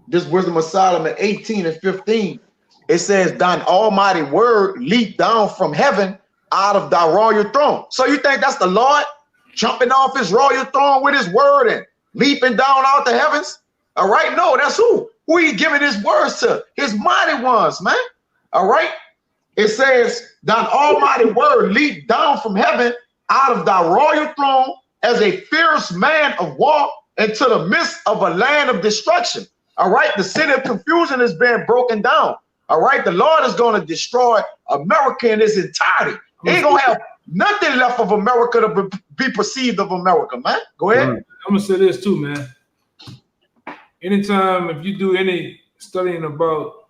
This Wisdom of Solomon 18 and 15. It says, "Thine almighty word leaped down from heaven out of thy royal throne." So you think that's the Lord jumping off his royal throne with his word and leaping down out the heavens? All right, no, that's who he giving his words to, his mighty ones, man. All right, it says, "Thine almighty word leaped down from heaven out of thy royal throne as a fierce man of war into the midst of a land of destruction." All right, the city of confusion is being broken down. All right, the Lord is going to destroy America in its entirety. He ain't gonna have nothing left of America to be perceived of America, man. Go ahead. I'm gonna say this too, man. Anytime if you do any studying about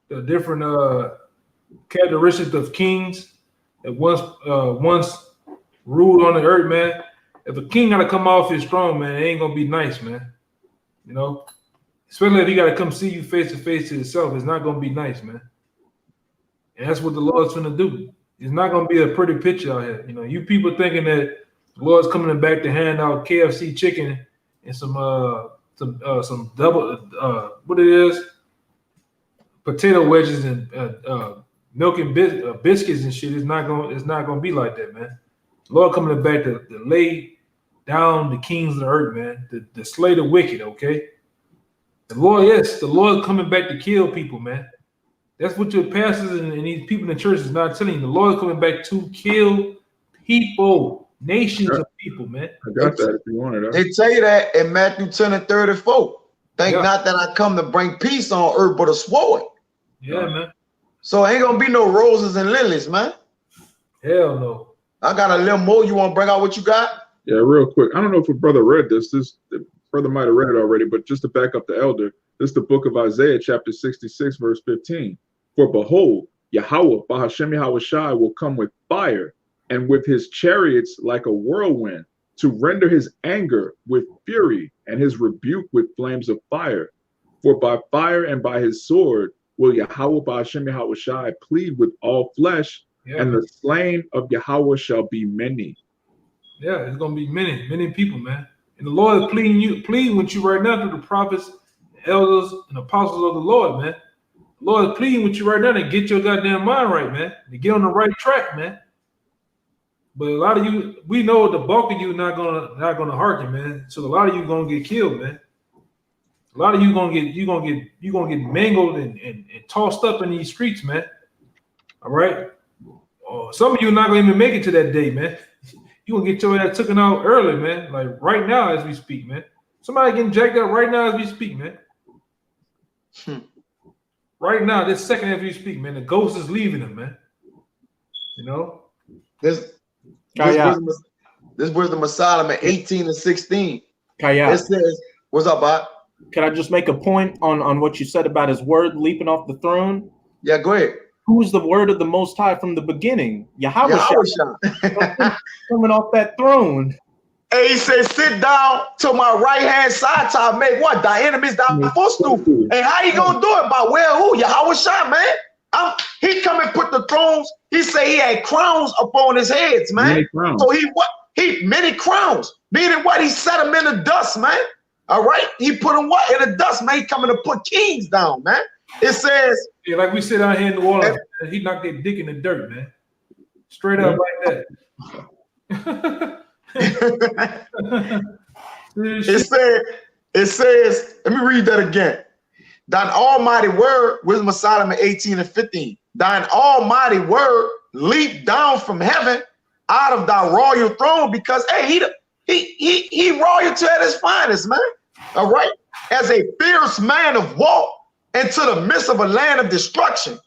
the different characteristics of kings that once ruled on the earth, man. If a king gotta come off his throne, man, it ain't gonna be nice, man. You know, especially if he gotta come see you face to face to himself, it's not gonna be nice, man. And that's what the Lord's gonna do. It's not gonna be a pretty picture out here. You know, you people thinking that the Lord's coming back to hand out KFC chicken and some double what it is, potato wedges and milk and biscuits and shit. It's not gonna be like that, man. The Lord coming back to lay down the kings of the earth, man, to slay the wicked, okay? The Lord coming back to kill people, man. That's what your pastors and these people in the church is not telling you. The Lord coming back to kill people, nations of people, man. I got that if you wanted that. They tell you that in Matthew 10 and 34. Think not that I come to bring peace on earth, but a sword. Yeah, man. So ain't gonna be no roses and lilies, man. Hell no. I got a little more. You want to bring out what you got? Yeah, real quick. I don't know if a brother read this. The brother might have read it already, but just to back up the elder, this is the book of Isaiah, chapter 66, verse 15. For behold, YAHAWAH, bahasham YAHAWASHI, will come with fire and with his chariots like a whirlwind, to render his anger with fury and his rebuke with flames of fire. For by fire and by his sword will YAHAWAH, bahasham YAHAWASHI, plead with all flesh, and the slain of YAHAWAH shall be many. Yeah, it's gonna be many people, man. And the Lord is pleading with you right now through the prophets, the elders, and apostles of the Lord, man. The Lord is pleading with you right now to get your goddamn mind right, man. To get on the right track, man. But a lot of you, we know the bulk of you not gonna hearken, man. So a lot of you gonna get killed, man. A lot of you gonna get mangled and tossed up in these streets, man. All right. Some of you not gonna even make it to that day, man. You gonna get your ass taken out early, man. Like right now as we speak, man. Somebody getting jacked up right now as we speak, man. Right now, this second as we speak, man. The ghost is leaving him, man. You know. This Wisdom of Solomon 18 and 16. Kaya. It says, "What's up, Bob? Can I just make a point on what you said about his word leaping off the throne? Yeah, go ahead. Who's the word of the Most High from the beginning? YAHAWASHI. Coming off that throne. Hey, he said, sit down to my right-hand side to make what? Thy enemies thy footstool. And how you gonna do it? By where who? YAHAWASHI, man. He come and put the thrones. He say he had crowns upon his heads, man. So he many crowns. Meaning what? He set them in the dust, man. All right. He put them what? In the dust, man. He coming to put kings down, man. It says, yeah, like we sit out here in New Orleans, he knocked their dick in the dirt, man. Straight up like that. it says, let me read that again. Thine almighty word, Wisdom of Solomon 18 and 15. Thine almighty word leaped down from heaven out of thy royal throne, because hey, he royalty at his finest, man. All right, as a fierce man of war into the midst of a land of destruction,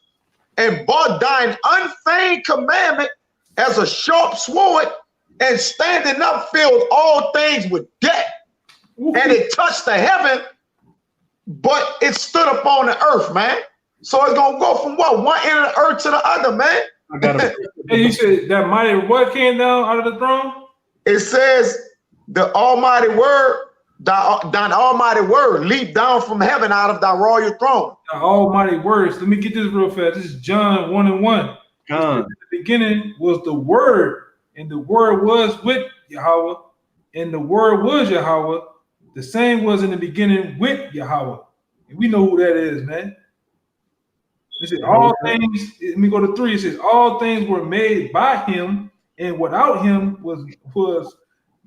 and brought thine unfeigned commandment as a sharp sword, and standing up filled all things with death, and it touched the heaven, but it stood upon the earth, man. So it's gonna go from what, one end of the earth to the other, man. I got it. Hey, you said that mighty what came down out of the throne? It says the Almighty Word, thine Almighty Word leaped down from heaven out of thy royal throne. The Almighty Words. Let me get this real fast. This is John 1:1. John. In the beginning was the Word, and the Word was with Yahweh, and the Word was Yahweh. The same was in the beginning with Yahweh. And we know who that is, man. It says all things, let me go to 3. It says all things were made by him, and without him was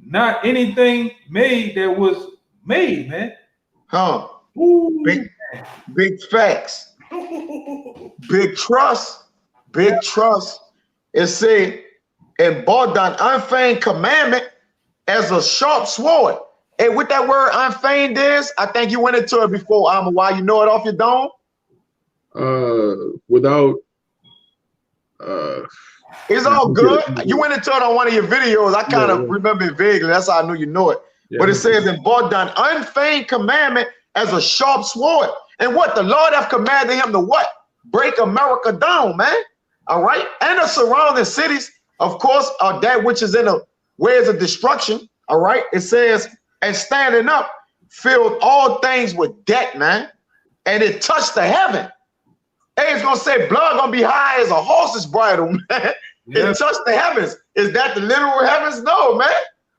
not anything made that was made, man. Ooh. Big facts. Big trust. Big trust. It said, and brought thine unfeigned commandment as a sharp sword. Hey, what that word unfeigned is, I think you went into it before, why you know it off your dome? Without it's all good. You went into it on one of your videos. I kind of remember it vaguely. That's how I knew you know it. But it says, and brought down unfeigned commandment as a sharp sword. And what the Lord have commanded him to what? Break America down, man. All right. And the surrounding cities, of course, are that which is in the ways of destruction. All right. It says, and standing up, filled all things with debt, man. And it touched the heaven. Hey, it's gonna say blood gonna be high as a horse's bridle, man. It touched the heavens. Is that the literal heavens? No, man.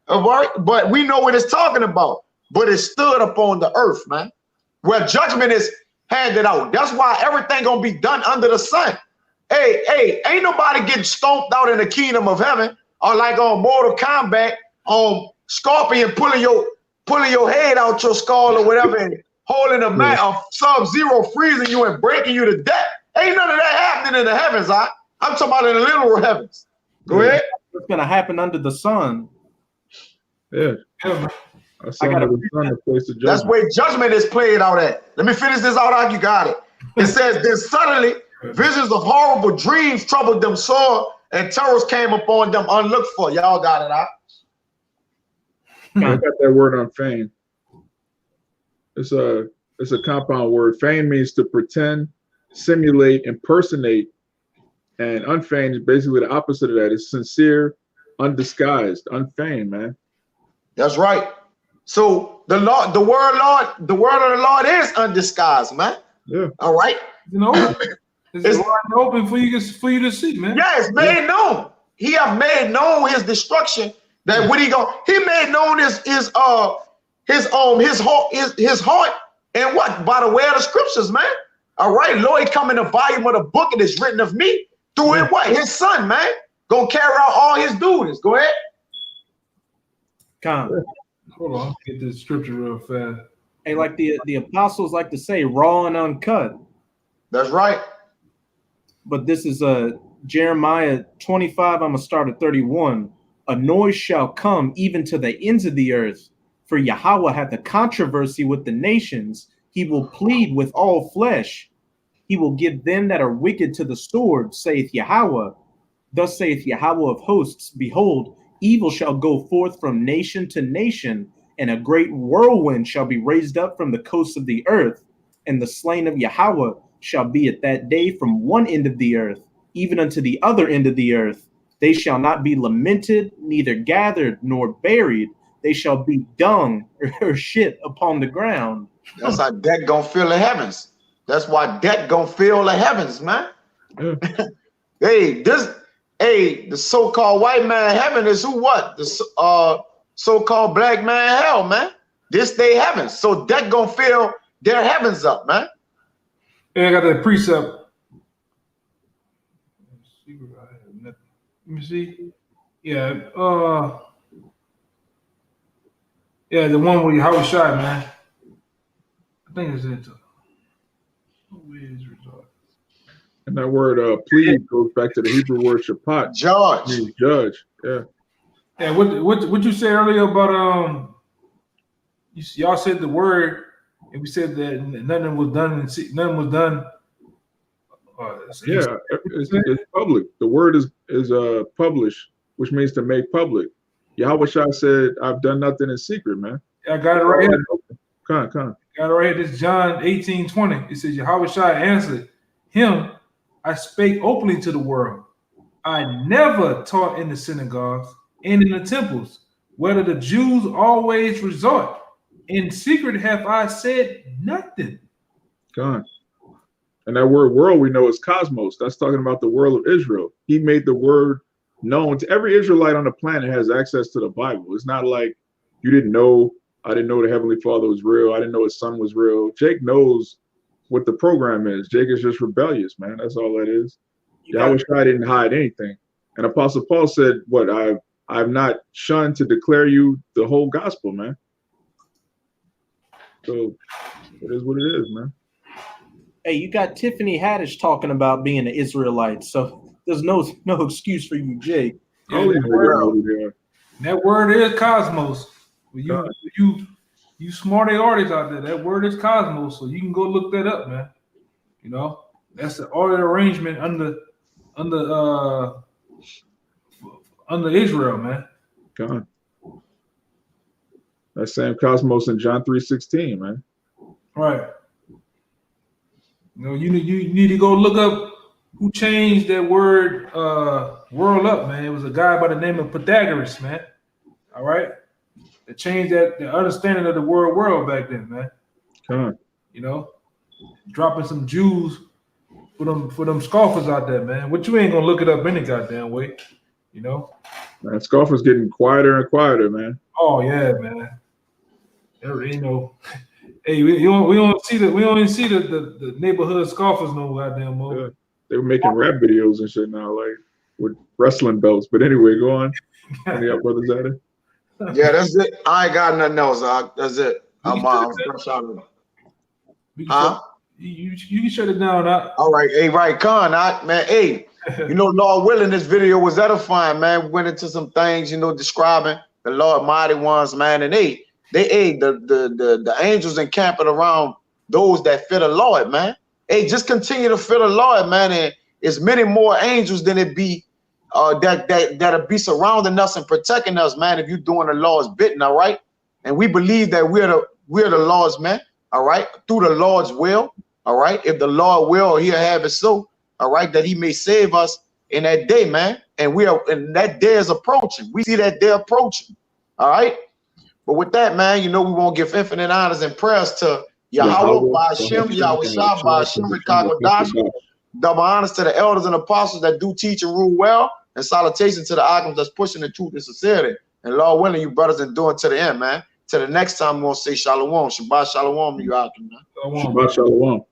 All right, but we know what it's talking about. But it stood upon the earth, man, where judgment is handed out. That's why everything gonna be done under the sun. Hey, ain't nobody getting stomped out in the kingdom of heaven, or like on Mortal Kombat, Scorpion pulling your head out your skull or whatever, and holding a mat of Sub-Zero freezing you and breaking you to death. Ain't none of that happening in the heavens. I'm talking about in the literal heavens. Go ahead. What's gonna happen under the sun? Yeah. That's where judgment is played out at. Let me finish this out. You got it. It says, then suddenly visions of horrible dreams troubled them sore, and terrors came upon them unlooked for. Y'all got it out. I got that word unfeigned. It's a compound word. Feign means to pretend, simulate, impersonate, and unfeigned is basically the opposite of that. It's sincere, undisguised, unfeigned, man. That's right. So the word of the Lord is undisguised, man. Yeah. All right. You know, it's wide open for you to see, man. Yeah, it's made known. He have made known his destruction. That what he made known his heart, and what? By the way of the scriptures, man. All right, Lord, he come in the volume of the book, and it's written of me through it. What? His son, man, gonna carry out all his duties. Go ahead. Hold on, get this scripture real fast. Hey, like the apostles like to say, raw and uncut. That's right. But this is Jeremiah 25. I'm gonna start at 31. A noise shall come even to the ends of the earth, for Yahawah hath a controversy with the nations. He will plead with all flesh. He will give them that are wicked to the sword, saith Yahawah. Thus saith Yahawah of hosts, behold, evil shall go forth from nation to nation, and a great whirlwind shall be raised up from the coasts of the earth, and the slain of Yahawah shall be at that day from one end of the earth, even unto the other end of the earth. They shall not be lamented, neither gathered nor buried. They shall be dung or shit upon the ground. That's how death gonna fill the heavens. That's why death gonna fill the heavens, man. The so-called white man heaven is who? What? The so-called black man hell, man. This day heavens. So death gonna fill their heavens up, man. And I got that precept. Let me see. Yeah. Yeah, the one where YAHAWASHI, man. I think it's it. And that word plead goes back to the Hebrew word shapat. Judge. Judge. Yeah. Yeah. What you said earlier about y'all said the word, and we said that nothing was done. Nothing was done. Yeah, it's public. The word is published, which means to make public. YAHAWASHI said, "I've done nothing in secret, man." I got it right here. Come. Got it right here. This is John 18:20. It says, YAHAWASHI answered him, "I spake openly to the world. I never taught in the synagogues and in the temples, whether the Jews always resort. In secret have I said nothing." God. And that word world we know is cosmos. That's talking about the world of Israel. He made the word known to every Israelite on the planet has access to the Bible. It's not like you didn't know. I didn't know the Heavenly Father was real. I didn't know his son was real. Jake knows what the program is. Jake is just rebellious, man. That's all that is. YAHAWASHI didn't hide anything. And Apostle Paul said, what, I've not shunned to declare you the whole gospel, man. So it is what it is, man. Hey, you got Tiffany Haddish talking about being an Israelite, so there's no excuse for you, Jake. Yeah, that word is cosmos. You smart artists out there, that word is cosmos, so you can go look that up, man. You know, that's the order arrangement under Israel, man. God. That same cosmos in John 3:16, man. Right. You know, you need to go look up who changed that word world up, man. It was a guy by the name of Pythagoras, man. All right. That changed the understanding of the word world back then, man. God. You know, dropping some Jews for them scoffers out there, man. What you ain't gonna look it up any goddamn way, you know? Man, scoffers getting quieter and quieter, man. Oh yeah, man. You know, hey, we don't see the neighborhood scoffers no goddamn more. Yeah. They were making rap videos and shit now, like with wrestling belts. But anyway, go on. Any of brothers at it? Yeah, that's it. I ain't got nothing else. That's it. I'm huh? You can shut it down. All right, hey, right, Con, man, hey, you know, Lord willing, this video was edifying, man. We went into some things, you know, describing the Lord mighty ones, man, and the angels encamping around those that fear the Lord, man. Hey, just continue to fear the Lord, man, and it's many more angels than it be that'll be surrounding us and protecting us, man, if you're doing the Lord's bidding, all right? And we believe that we're the Lord's men, all right, through the Lord's will, all right? If the Lord will, he'll have it so, all right, that he may save us in that day, man. And that day is approaching. We see that day approaching, all right? But with that, man, you know, we won't give infinite honors and prayers to YAHAWAH, bahasham, YAHAWASHI, bahasham, Microchip. Double honors to the elders and apostles that do teach and rule well, and salutations to the icons that's pushing the truth and sincerity. And Lord willing, you brothers enduring to the end, man. Till the next time, we're going to say Shalawam. Shabbat Shalawam to you, icon, man. Shabbat Shalawam.